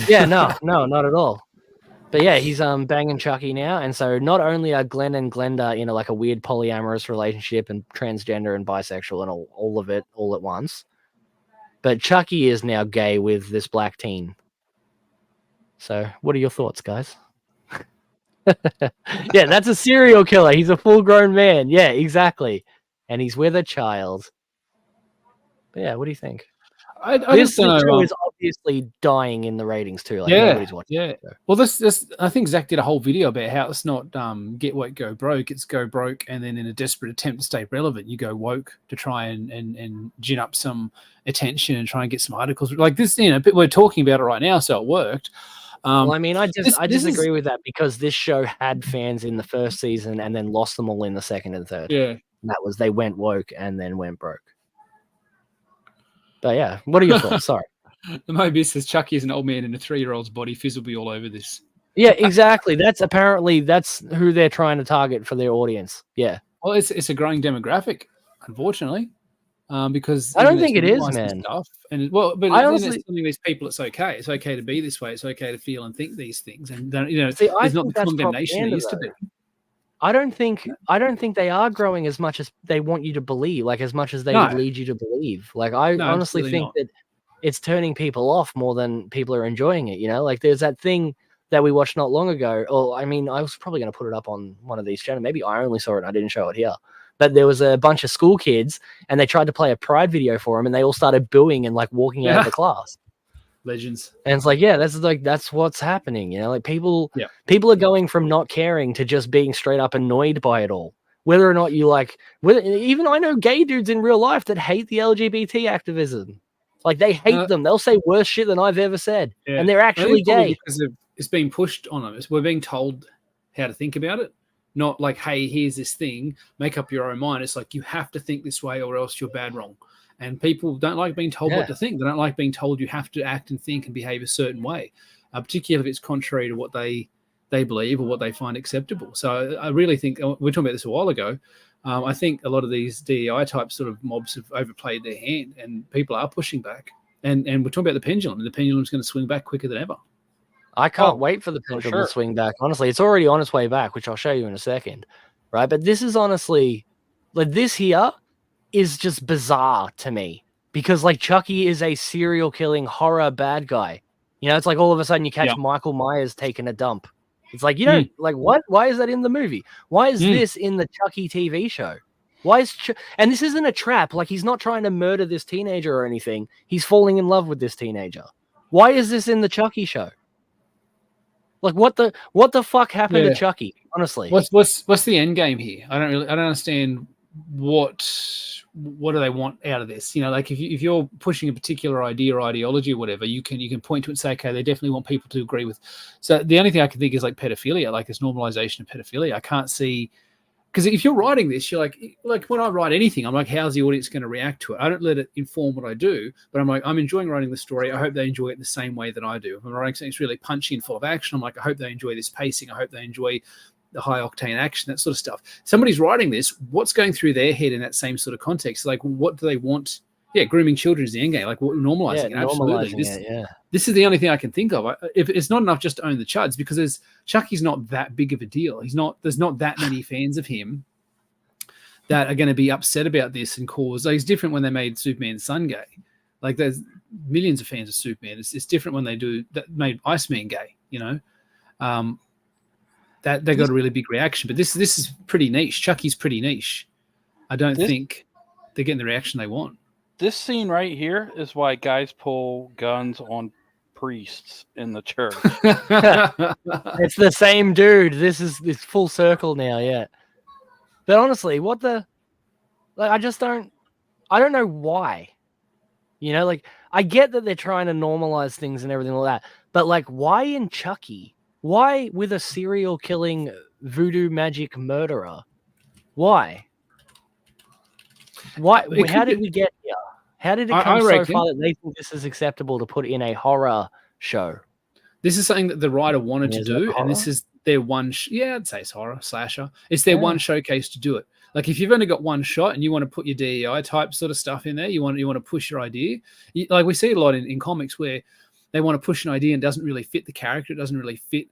Yeah, no, not at all. But yeah, he's banging Chucky now, and so not only are Glenn and Glenda in like a weird polyamorous relationship and transgender and bisexual and all of it all at once, but Chucky is now gay with this black teen. So, what are your thoughts, guys? Yeah, that's a serial killer. He's a full-grown man. Yeah, exactly. And he's with a child. But yeah, what do you think? I This just don't show know. is obviously dying in the ratings too. Like Yeah, nobody's watching. yeah. it, so. Well, this I think Zach did a whole video about how it's not get woke, go broke. It's go broke, and then in a desperate attempt to stay relevant, you go woke to try and gin up some attention and try and get some articles like this. You know, we're talking about it right now, so it worked. Well, I mean, I disagree with that because this show had fans in the first season and then lost them all in the second and third. Yeah, and that was they went woke and then went broke. But yeah, what are your thoughts? Sorry. The Mobius says Chucky is an old man in a 3-year-old's body. Fizz will be all over this. Yeah, exactly. That's who they're trying to target for their audience. Yeah. Well, it's a growing demographic, unfortunately, because I don't think it is, man. Stuff. And but I honestly, it's telling these people it's okay. It's okay to be this way. It's okay to feel and think these things, and it's not the condemnation it used to be. I don't think they are growing as much as they want you to believe, like as much as they would lead you to believe. Like I honestly think that it's turning people off more than people are enjoying it. You know, like there's that thing that we watched not long ago. Or I mean, I was probably going to put it up on one of these channels. Maybe I only saw it and I didn't show it here. But there was a bunch of school kids and they tried to play a Pride video for him and they all started booing and like walking out of the class. Legends. And it's like, yeah, that's what's happening. You know, like people are going from not caring to just being straight up annoyed by it all. Whether or not you even I know gay dudes in real life that hate the LGBT activism. Like they hate them. They'll say worse shit than I've ever said. Yeah. And they're actually gay. Because it's being pushed on them. We're being told how to think about it. Not like, hey, here's this thing, make up your own mind. It's like you have to think this way or else you're bad wrong. And people don't like being told what to think. They don't like being told you have to act and think and behave a certain way, particularly if it's contrary to what they believe or what they find acceptable. So I really think, we were talking about this a while ago, I think a lot of these DEI type sort of mobs have overplayed their hand and people are pushing back. And we're talking about the pendulum, and the pendulum's going to swing back quicker than ever. I can't wait for the pendulum to swing back. Honestly, it's already on its way back, which I'll show you in a second. Right? But this is honestly, like this here is just bizarre to me because like Chucky is a serial killing horror bad guy. You know, it's like all of a sudden you catch Michael Myers taking a dump. It's like, you don't like what? Why is that in the movie? Why is this in the Chucky TV show? Why is and this isn't a trap. Like he's not trying to murder this teenager or anything. He's falling in love with this teenager. Why is this in the Chucky show? Like what the fuck happened to Chucky? Honestly, what's the end game here? I don't understand what do they want out of this? You know, like if you're pushing a particular idea or ideology or whatever, you can point to it and say, okay, they definitely want people to agree with. So the only thing I can think is like pedophilia, like this normalization of pedophilia. I can't see. Because if you're writing this, you're like when I write anything, I'm like, how's the audience going to react to it? I don't let it inform what I do, but I'm like, I'm enjoying writing the story. I hope they enjoy it in the same way that I do. If I'm writing something that's really punchy and full of action, I'm like, I hope they enjoy this pacing. I hope they enjoy the high octane action, that sort of stuff. Somebody's writing this, what's going through their head in that same sort of context? Like, what do they want? Yeah, grooming children is the end game. Like normalizing it. Absolutely. This is the only thing I can think of. If it's not enough just to own the chuds, because Chucky's not that big of a deal. There's not that many fans of him that are going to be upset about this and cause. Like, it's different when they made Superman's son gay. Like there's millions of fans of Superman. It's different when they made Iceman gay. You know, that they got a really big reaction. But this is pretty niche. Chucky's pretty niche. I don't think they're getting the reaction they want. This scene right here is why guys pull guns on priests in the church. It's the same dude. It's full circle now, yeah. But honestly, I don't know why. You know, like I get that they're trying to normalize things and everything like that, but like why in Chucky? Why with a serial killing voodoo magic murderer? Why? How did we get here? How did it come so far that they think this is acceptable to put in a horror show? This is something that the writer wanted to do, and this is their one. I'd say it's horror slasher. It's their one showcase to do it. Like if you've only got one shot and you want to put your DEI type sort of stuff in there, you want to push your idea. Like we see a lot in comics where they want to push an idea and it doesn't really fit the character. It doesn't really fit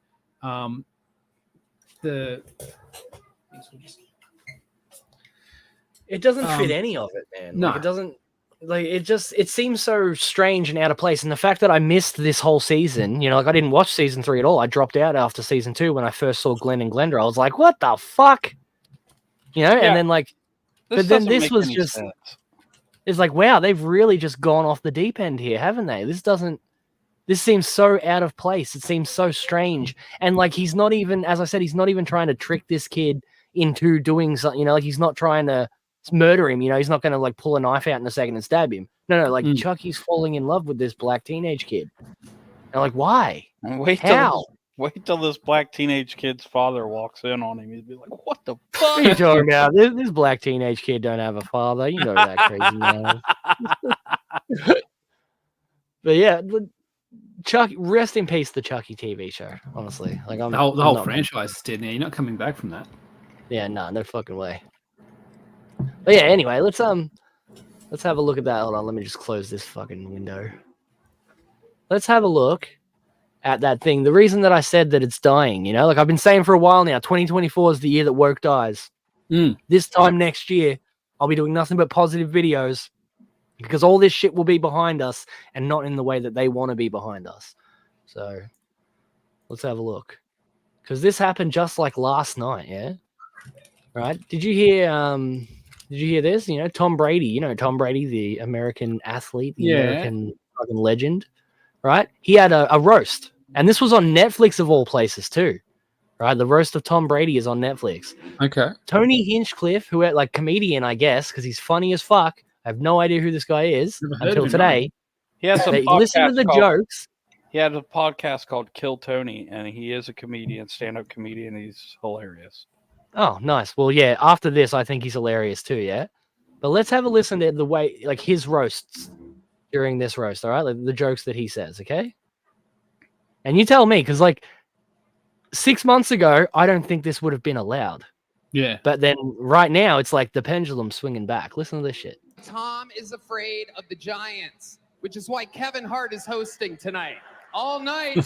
It doesn't fit any of it, man. No, like, it doesn't. Like it seems so strange and out of place. And the fact that I missed this whole season, you know, like I didn't watch season 3 at all. I dropped out after season 2 when I first saw Glenn and Glenda. I was like, what the fuck? You know, and then like, but then this was just, sense. It's like, wow, they've really just gone off the deep end here, haven't they? This seems so out of place. It seems so strange. And like, he's not even, as I said, he's not even trying to trick this kid into doing something, like he's not trying to murder him. He's not going to like pull a knife out in a second and stab him. No, like Chucky's falling in love with this black teenage kid. And like, why? How? Wait till this black teenage kid's father walks in on him. He'd be like, what the fuck? What are you talking about? This black teenage kid don't have a father. You know that crazy man. But yeah, Chucky, rest in peace, the Chucky TV show. Honestly, like the whole franchise is dead now. You're not coming back from that. Yeah, no fucking way. But yeah, anyway, let's have a look at that. Hold on, let me just close this fucking window. Let's have a look at that thing. The reason that I said that it's dying, like I've been saying for a while now, 2024 is the year that woke dies. This time next year, I'll be doing nothing but positive videos because all this shit will be behind us and not in the way that they want to be behind us. So let's have a look. Because this happened just like last night, yeah? Right? Did you hear this? Tom Brady, Tom Brady, the American athlete, the American fucking legend, right? He had a roast. And this was on Netflix of all places too, right? The roast of Tom Brady is on Netflix. Okay. Tony Hinchcliffe, who like comedian, I guess, because he's funny as fuck. I have no idea who this guy is until today. He has listen to the jokes. He had a podcast called Kill Tony, and he is a comedian, stand-up comedian. He's hilarious. Oh, nice. Well, yeah, after this, I think he's hilarious too, yeah? But let's have a listen to the way, like, his roasts during this roast, all right? Like, the jokes that he says, okay? And you tell me, because, like, 6 months ago, I don't think this would have been allowed. Yeah. But then right now, it's like the pendulum swinging back. Listen to this shit. Tom is afraid of the Giants, which is why Kevin Hart is hosting tonight. All night,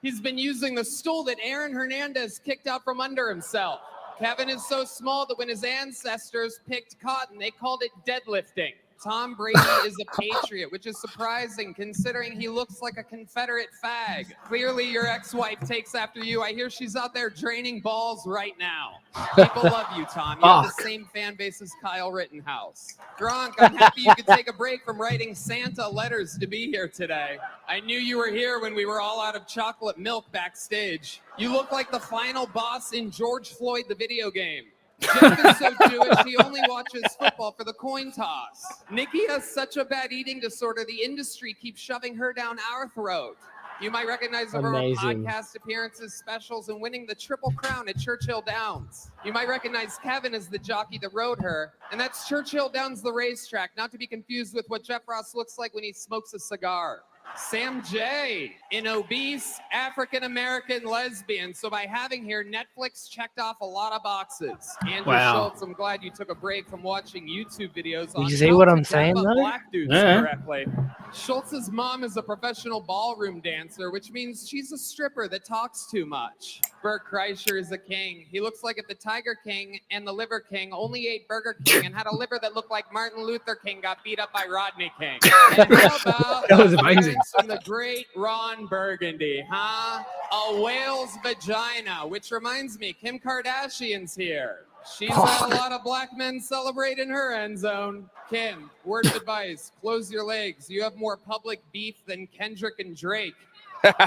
he's been using the stool that Aaron Hernandez kicked out from under himself. Kevin is so small that when his ancestors picked cotton, they called it deadlifting. Tom Brady is a patriot, which is surprising considering he looks like a Confederate fag. Clearly, your ex-wife takes after you. I hear she's out there draining balls right now. People love you, Tom. You have the same fan base as Kyle Rittenhouse. Gronk, I'm happy you could take a break from writing Santa letters to be here today. I knew you were here when we were all out of chocolate milk backstage. You look like the final boss in George Floyd, the video game. Jeff is so Jewish, he only watches football for the coin toss. Nikki has such a bad eating disorder, the industry keeps shoving her down our throat. You might recognize her from podcast appearances, specials, and winning the Triple Crown at Churchill Downs. You might recognize Kevin as the jockey that rode her, and that's Churchill Downs, the racetrack, not to be confused with what Jeff Ross looks like when he smokes a cigar. Sam J, an obese African-American lesbian. So by having here, Netflix checked off a lot of boxes. Andrew Schultz, I'm glad you took a break from watching YouTube videos on you see what I'm saying, though? Black dudes correctly. Schultz's mom is a professional ballroom dancer, which means she's a stripper that talks too much. Bert Kreischer is a king. He looks like if the Tiger King and the Liver King only ate Burger King and had a liver that looked like Martin Luther King got beat up by Rodney King. And how about that was amazing. From the great Ron Burgundy, huh? A whale's vagina, which reminds me, Kim Kardashian's here. She's had a lot of black men celebrate in her end zone. Kim, word of advice, close your legs. You have more public beef than Kendrick and Drake. Thank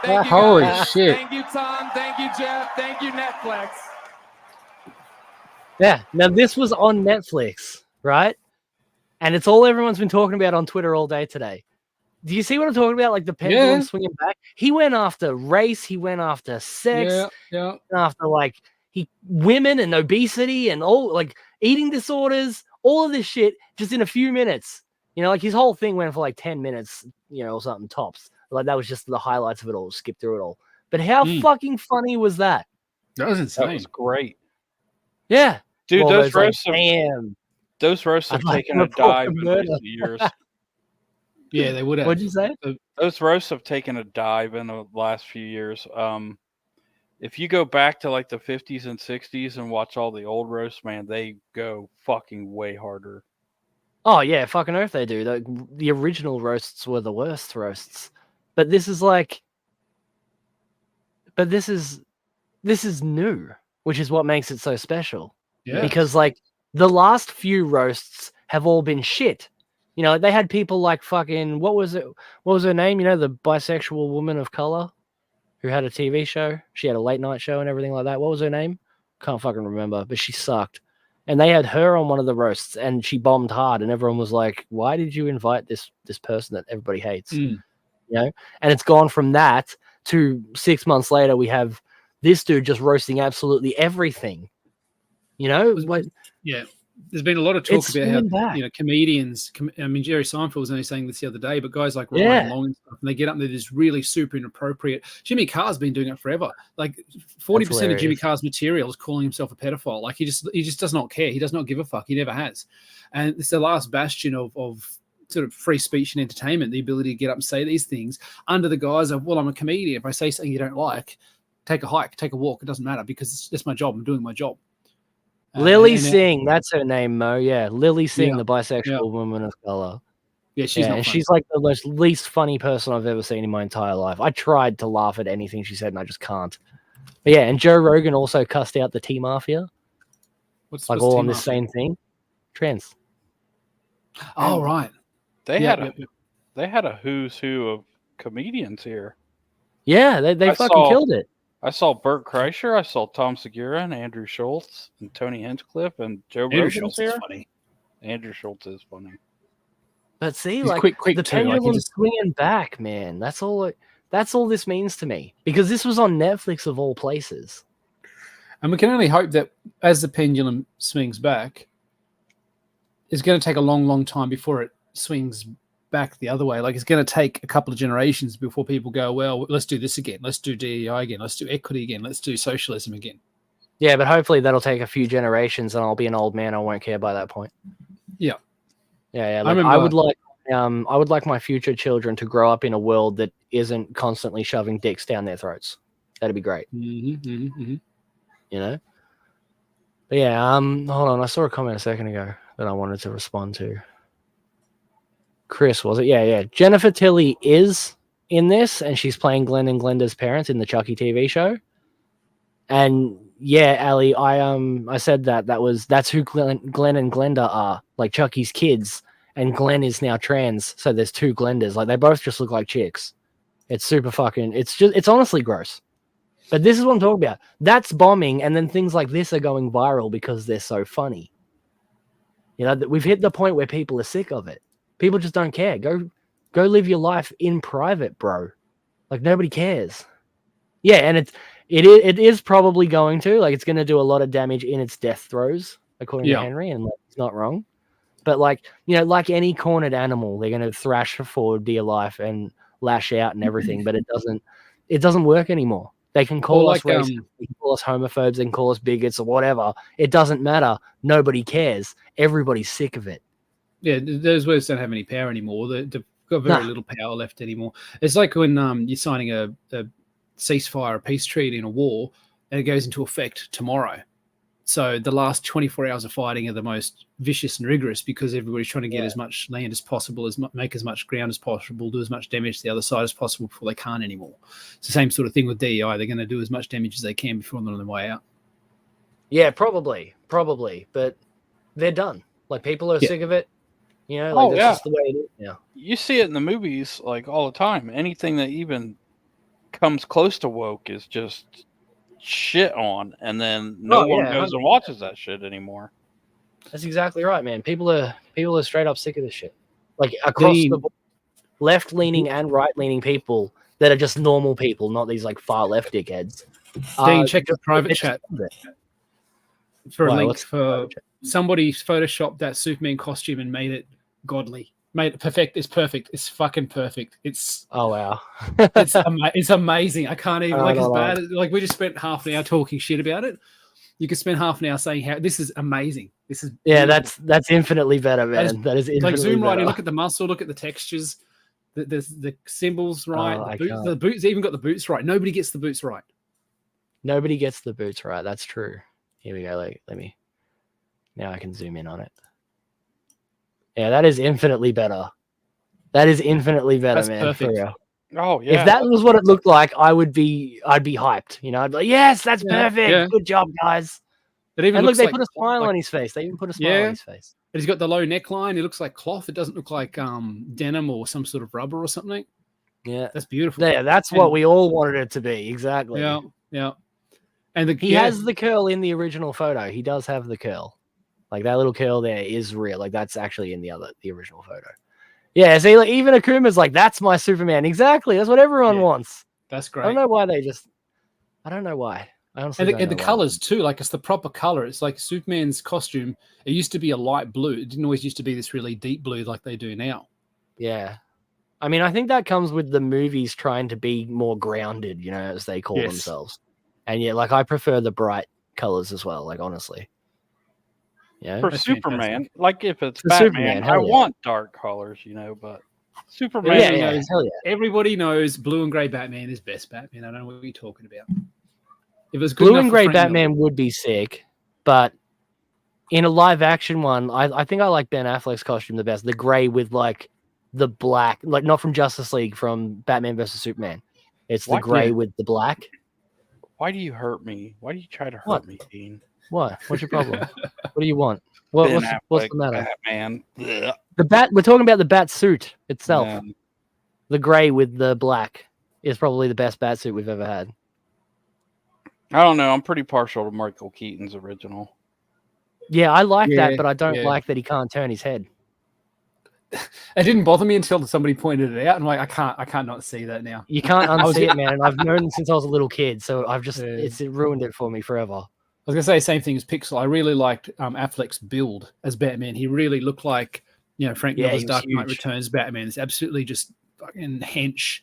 you, Holy guys. shit. Thank you, Tom. Thank you, Jeff. Thank you, Netflix. Yeah, now this was on Netflix, right? And it's all everyone's been talking about on Twitter all day today. Do you see what I'm talking about? Like the pendulum swinging back. He went after race. He went after sex. Yeah. After like women and obesity and all like eating disorders, all of this shit just in a few minutes. Like his whole thing went for like 10 minutes, or something tops. Like that was just the highlights of it all. Skip through it all. But how fucking funny was that? That was insane. That was great. Yeah. Dude, well, those roasts Those roasts have taken a dive in recent years. Yeah, they would have. What'd you say? Those roasts have taken a dive in the last few years. If you go back to like the 50s and 60s and watch all the old roasts, man, they go fucking way harder. Oh, yeah, fucking earth they do. The original roasts were the worst roasts. But this is like... But this is new, which is what makes it so special. Yeah. Because, like, the last few roasts have all been shit. You know, they had people like fucking, what was her name? You know, the bisexual woman of color who had a TV show. She had a late night show and everything like that. What was her name? Can't fucking remember, but she sucked. And they had her on one of the roasts, and she bombed hard, and everyone was like, why did you invite this person that everybody hates? You know? And it's gone from that to 6 months later, we have this dude just roasting absolutely everything. You know? Yeah. There's been a lot of talk about how, you know, comedians, I mean, Jerry Seinfeld was only saying this the other day, but guys like Ryan Long and stuff, and they get up there, this really super inappropriate. Jimmy Carr's been doing it forever. Like 40% of Jimmy Carr's material is calling himself a pedophile. Like he just does not care. He does not give a fuck. He never has. And it's the last bastion of sort of free speech and entertainment, the ability to get up and say these things under the guise of, well, I'm a comedian. If I say something you don't like, take a hike, take a walk. It doesn't matter because it's my job. I'm doing my job. Lily Singh, that's her name, Mo. Yeah, Lily Singh, the bisexual woman of color. Yeah, she's not and funny. she's like the most least funny person I've ever seen in my entire life. I tried to laugh at anything she said, and I just can't. But yeah, and Joe Rogan also cussed out the Tea Mafia. What's all on the same thing? Trans. Oh, right. They had a who's who of comedians here. Yeah, they fucking killed it. I saw Bert Kreischer, I saw Tom Segura and Andrew Schultz and Tony Hinchcliffe and Joe Rogan's here. Funny. Andrew Schultz is funny. But see, he's like quick the too, pendulum's swinging back, man. That's all this means to me. Because this was on Netflix of all places. And we can only hope that as the pendulum swings back, it's going to take a long, long time before it swings back the other way. Like it's going to take a couple of generations before people go, well, let's do this again. Let's do DEI again. Let's do equity again. Let's do socialism again. Yeah, but hopefully that'll take a few generations and I'll be an old man. I won't care by that point. Yeah. Yeah. Like, I would like my future children to grow up in a world that isn't constantly shoving dicks down their throats. That'd be great. You know? But yeah, hold on. I saw a comment a second ago that I wanted to respond to. Chris, was it? Yeah. Jennifer Tilly is in this, and she's playing Glenn and Glenda's parents in the Chucky TV show. And yeah, Ali, I said that's who Glenn and Glenda are, like Chucky's kids, and Glenn is now trans, so there's two Glendas. Like they both just look like chicks. It's super fucking. It's honestly gross. But this is what I'm talking about. That's bombing, and then things like this are going viral because they're so funny. You know, we've hit the point where people are sick of it. People just don't care. Go live your life in private, bro. Like nobody cares. Yeah, and it is probably going to, like, it's going to do a lot of damage in its death throes, according to Henry, and like, it's not wrong. But like, you know, like any cornered animal, they're going to thrash for dear life and lash out and everything. But it doesn't work anymore. They can call us racist, they can call us homophobes, they can call us bigots or whatever. It doesn't matter. Nobody cares. Everybody's sick of it. Yeah, those words don't have any power anymore. They've got very little power left anymore. It's like when you're signing a ceasefire, a peace treaty in a war, and it goes into effect tomorrow. So the last 24 hours of fighting are the most vicious and rigorous because everybody's trying to get as much land as possible, make as much ground as possible, do as much damage to the other side as possible before they can't anymore. It's the same sort of thing with DEI. They're going to do as much damage as they can before they're on their way out. Yeah, probably. But they're done. Like, people are sick of it. You know, like, that's just the way it is now. You see it in the movies, like, all the time. Anything that even comes close to woke is just shit on, and then no one goes and watches that shit anymore. That's exactly right, man. People are straight up sick of this shit. Like, across the board, left-leaning and right-leaning people that are just normal people, not these, like, far-left dickheads. Dean, check the private chat for a link for somebody photoshopped that Superman costume and made it godly. Made it perfect. It's perfect. It's fucking perfect. It's wow. it's amazing. I can't even it's bad. Like, we just spent half an hour talking shit about it. You could spend half an hour saying how this is amazing. This is beautiful. That's infinitely better, man. That is infinitely like zoom right better. in. Look at the muscle. Look at the textures. The symbols right. The boots. They even got the boots right. Nobody gets the boots right. Nobody gets the boots right. That's true. Here we go. Like, let me. Now I can zoom in on it. Yeah, that is infinitely better. That is infinitely better, that's man. Perfect. For real. Oh yeah. If that was what it looked like, I'd be hyped. You know, I'd be like, yes, that's perfect. Yeah. Good job, guys. It even and look, they like, put a smile on his face. They even put a smile on his face. But he's got the low neckline. It looks like cloth. It doesn't look like denim or some sort of rubber or something. Yeah, that's beautiful. Yeah, that's what we all wanted it to be. Exactly. Yeah, yeah. And he has the curl in the original photo. He does have the curl. Like that little curl there is real. Like that's actually in the original photo. Yeah, see, like, even Akuma's like, that's my Superman. Exactly. That's what everyone wants. That's great. I don't know why I don't know why. I honestly don't know the colors too, like it's the proper color. It's like Superman's costume. It used to be a light blue. It didn't always used to be this really deep blue like they do now. Yeah. I mean, I think that comes with the movies trying to be more grounded, you know, as they call themselves. And yeah, like I prefer the bright colors as well, like honestly. Yeah. For Superman, like if it's Batman, I want dark colors, you know, but Superman everybody knows blue and gray Batman is best Batman. I don't know what you're talking about. If it's blue and gray Batman would be sick, but in a live action one, I think I like Ben Affleck's costume the best. The gray with like the black, like not from Justice League, from Batman versus Superman. It's the gray with the black. Why do you hurt me? Why do you try to hurt me, Dean? What? What's your problem? What do you want? What's the matter? Batman. The bat. We're talking about the bat suit itself. Yeah. The gray with the black is probably the best bat suit we've ever had. I don't know. I'm pretty partial to Michael Keaton's original. Yeah, I like that, but I don't like that he can't turn his head. It didn't bother me until somebody pointed it out. I'm like, I can't not see that now. You can't unsee it, man. And I've known since I was a little kid, so I've just it ruined it for me forever. I was gonna say the same thing as Pixel. I really liked Affleck's build as Batman. He really looked like, you know, Frank Miller's Dark Knight Returns Batman. It's absolutely just fucking hench,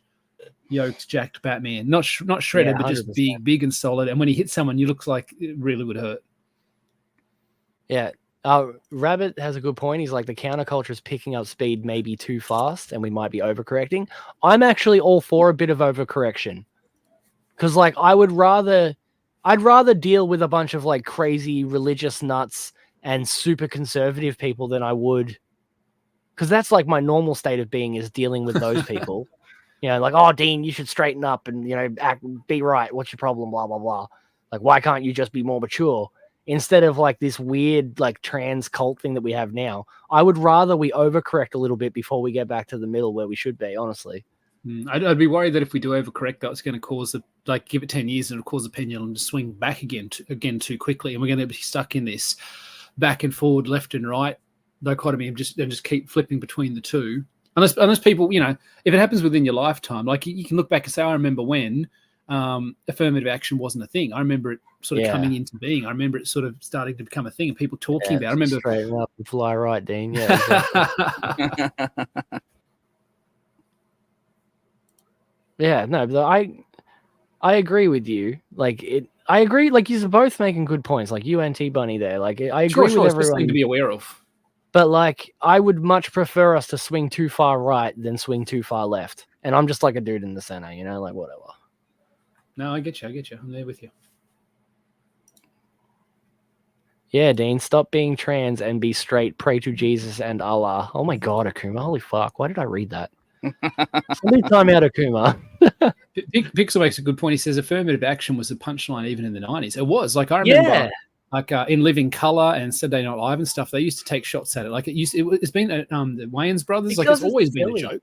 yoked, jacked Batman. Not shredded, but just big and solid. And when he hits someone, you look like it really would hurt. Yeah. Rabbit has a good point. He's like, the counterculture is picking up speed maybe too fast and we might be overcorrecting. I'm actually all for a bit of overcorrection. Because like I'd rather deal with a bunch of like crazy religious nuts and super conservative people than I would. Because that's like my normal state of being, is dealing with those people. You know, like, oh, Dean, you should straighten up and, you know, be right. What's your problem? Blah, blah, blah. Like, why can't you just be more mature? Instead of like this weird like trans cult thing that we have now, I would rather we overcorrect a little bit before we get back to the middle where we should be, honestly. I'd be worried that if we do overcorrect, that's going to cause give it 10 years and it'll cause the pendulum to swing back again too quickly. And we're going to be stuck in this back and forward, left and right dichotomy and just keep flipping between the two. Unless people, you know, if it happens within your lifetime, like you can look back and say, I remember when affirmative action wasn't a thing. I remember it sort of coming into being. I remember it sort of starting to become a thing and people talking about it. I remember straighten up and fly right, Dean. Yeah. Exactly. Yeah, no, but I agree with you. I agree. Like, you're both making good points. Like you and T-Bunny there. Like, I agree with everyone. It's something to be aware of. But like, I would much prefer us to swing too far right than swing too far left. And I'm just like a dude in the center, you know, like whatever. No, I get you. I'm there with you. Yeah, Dean, stop being trans and be straight. Pray to Jesus and Allah. Oh my God, Akuma. Holy fuck. Why did I read that? Somebody time out, Akuma. Pixel makes a good point. He says affirmative action was a punchline even in the 90s. It was. Like, I remember in Living Color and Saturday Night Live and stuff, they used to take shots at it. Like, it's been the Wayans brothers. Because like, it's always been a joke.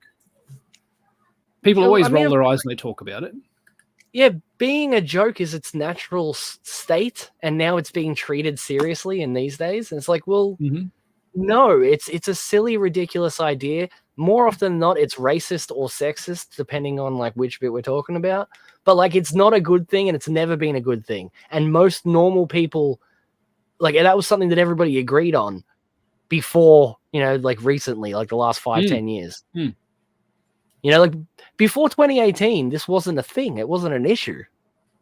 People always roll their eyes when they talk about it. Yeah, being a joke is its natural state, and now it's being treated seriously in these days. And it's like, well, no, it's a silly, ridiculous idea. More often than not, it's racist or sexist, depending on like which bit we're talking about. But like, it's not a good thing, and it's never been a good thing. And most normal people, like, that was something that everybody agreed on before, you know, like recently, like the last 5-10 years. You know, like before 2018, this wasn't a thing. It wasn't an issue.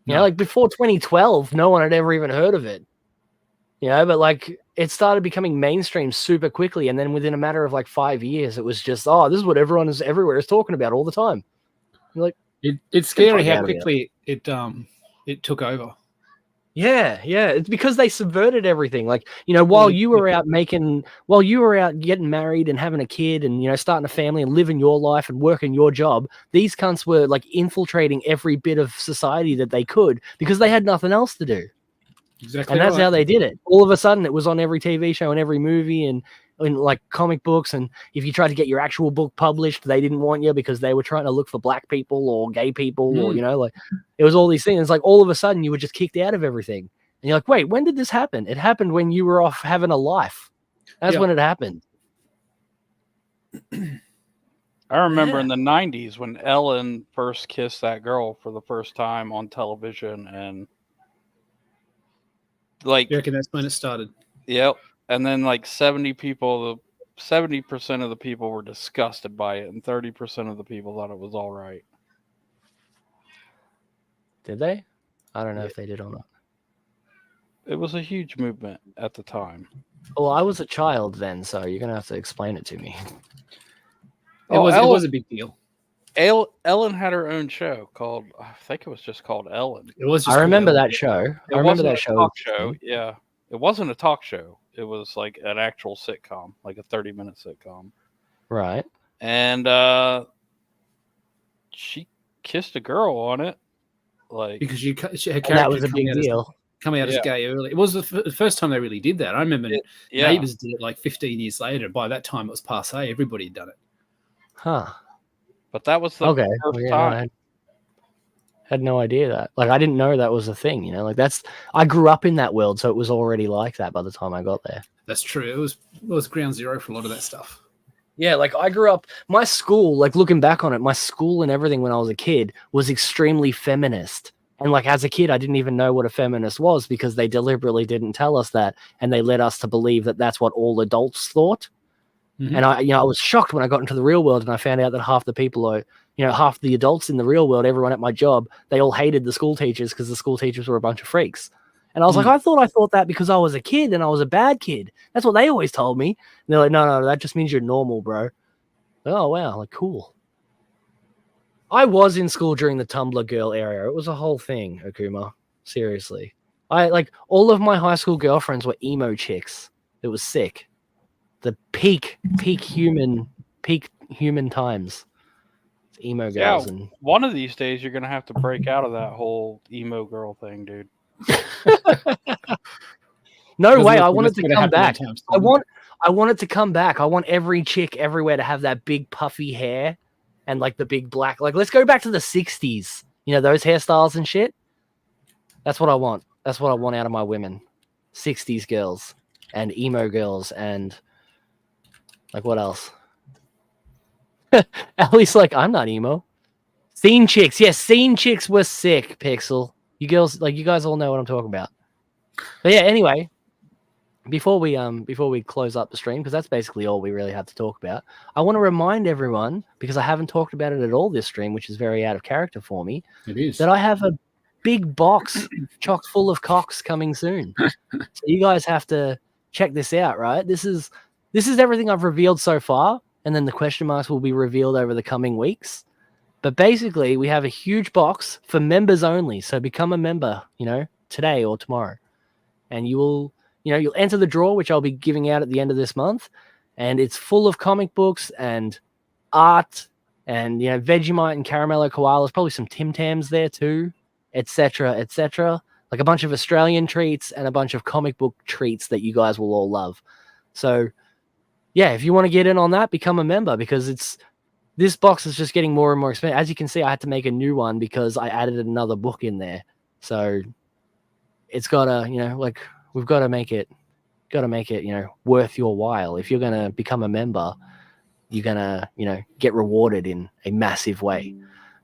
You know, like before 2012, no one had ever even heard of it. You know, but like it started becoming mainstream super quickly. And then within a matter of like 5 years, it was just, oh, this is what everyone is everywhere is talking about all the time. You're like, it's scary how quickly it took over. Yeah. It's because they subverted everything. Like, you know, while you were out getting married and having a kid and, you know, starting a family and living your life and working your job, these cunts were like infiltrating every bit of society that they could because they had nothing else to do. Exactly. And that's how they did it. All of a sudden, it was on every TV show and every movie, and in like comic books, and if you tried to get your actual book published, they didn't want you because they were trying to look for black people or gay people, or like it was all these things. It's like all of a sudden you were just kicked out of everything, and you're like, wait, when did this happen? It happened when you were off having a life. That's when it happened. I remember in the 90s when Ellen first kissed that girl for the first time on television, and like, you reckon that's when it started? Yep. And then like 70% of the people were disgusted by it, and 30% of the people thought it was all right. Did they? I don't know if they did or not. It was a huge movement at the time. Well, I was a child then, so you're gonna have to explain it to me. It was a big deal. Ellen had her own show called, I think it was just called Ellen. It was. I remember that show. I remember that show. Talk show. Yeah, it wasn't a talk show. It was like an actual sitcom, like a 30-minute sitcom. Right. And she kissed a girl on it, like because her character that was a big deal. Coming out as gay early. It was the first time they really did that. I remember Neighbours did it like 15 years later. By that time, it was passé. Everybody had done it. Huh. But that was the first time. I had no idea that. Like, I didn't know that was a thing, like I grew up in that world, so it was already like that by the time I got there. That's true. It was ground zero for a lot of that stuff. Yeah, like I grew up, my school, like looking back on it, my school and everything when I was a kid was extremely feminist. And like as a kid, I didn't even know what a feminist was because they deliberately didn't tell us that, and they led us to believe that that's what all adults thought. Mm-hmm. And I was shocked when I got into the real world and I found out that half the people are, half the adults in the real world, everyone at my job, they all hated the school teachers because the school teachers were a bunch of freaks. And I was like, I thought that because I was a kid and I was a bad kid. That's what they always told me. And they're like, no, that just means you're normal, bro. Oh, wow, like cool. I was in school during the Tumblr girl era. It was a whole thing, Akuma. Seriously. All of my high school girlfriends were emo chicks. It was sick. The peak human times. It's emo girls. And one of these days you're gonna have to break out of that whole emo girl thing, dude. No way. I want it to come back. I want it to come back. I want every chick everywhere to have that big puffy hair and like the big black. Like, let's go back to the 60s. Those hairstyles and shit. That's what I want. That's what I want out of my women. 60s girls and emo girls and like what else? At least like I'm not emo. Scene chicks. Yes, scene chicks were sick, Pixel. You girls, like you guys all know what I'm talking about. But yeah, anyway, before we close up the stream, because that's basically all we really have to talk about, I want to remind everyone, because I haven't talked about it at all this stream, which is very out of character for me, that I have a big box chock full of cocks coming soon. So you guys have to check this out, right? This is everything I've revealed so far, and then the question marks will be revealed over the coming weeks. But basically, we have a huge box for members only. So become a member, today or tomorrow. And you'll enter the draw, which I'll be giving out at the end of this month. And it's full of comic books and art and, Vegemite and Caramello Koalas, probably some Tim Tams there too, etc., etc. Like a bunch of Australian treats and a bunch of comic book treats that you guys will all love. So, yeah, if you want to get in on that, become a member, because this box is just getting more and more expensive. As you can see, I had to make a new one because I added another book in there. So it's gotta, we've got to make it, worth your while. If you're going to become a member, you're going to, get rewarded in a massive way.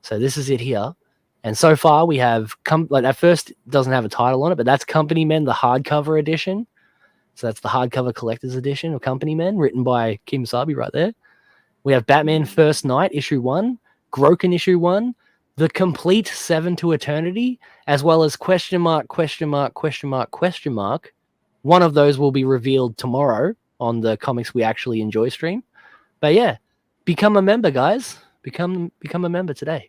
So this is it here. And so far we have at first it doesn't have a title on it, but that's Company Men, the hardcover edition. So that's the hardcover collector's edition of Company Men, written by Kim Sabi right there. We have Batman First Night, issue 1, Groken issue 1, The Complete 7 to Eternity, as well as question mark. One of those will be revealed tomorrow on the Comics We Actually Enjoy stream. But yeah, become a member, guys. Become a member today.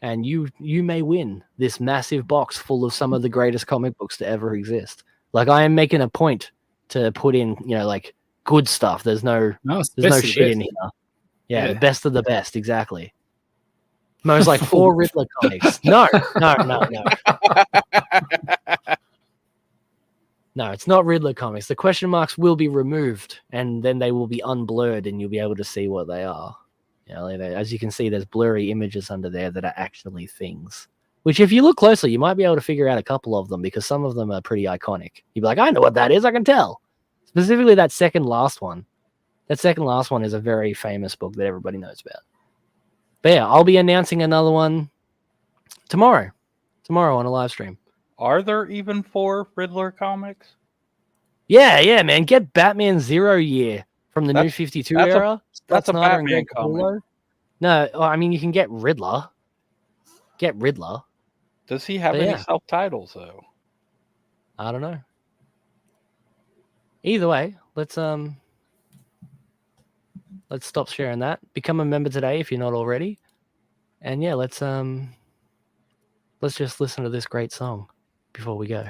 And you may win this massive box full of some of the greatest comic books to ever exist. Like, I am making a point to put in, good stuff. There's no shit in here. Yeah, the best of the best, exactly. Most like 4 Riddler comics. No. No, it's not Riddler comics. The question marks will be removed, and then they will be unblurred, and you'll be able to see what they are. You know, as you can see, there's blurry images under there that are actually things. Which, if you look closely, you might be able to figure out a couple of them because some of them are pretty iconic. You'd be like, I know what that is. I can tell. Specifically, that second last one. That second last one is a very famous book that everybody knows about. But yeah, I'll be announcing another one tomorrow. Tomorrow on a live stream. Are there even 4 Riddler comics? Yeah, man. Get Batman 0 Year from the New 52 era. That's a Batman comic. No, I mean, you can get Riddler. Get Riddler. Does he have any self-titles, though? I don't know. Either way, let's stop sharing that. Become a member today if you're not already. And yeah, let's just listen to this great song before we go.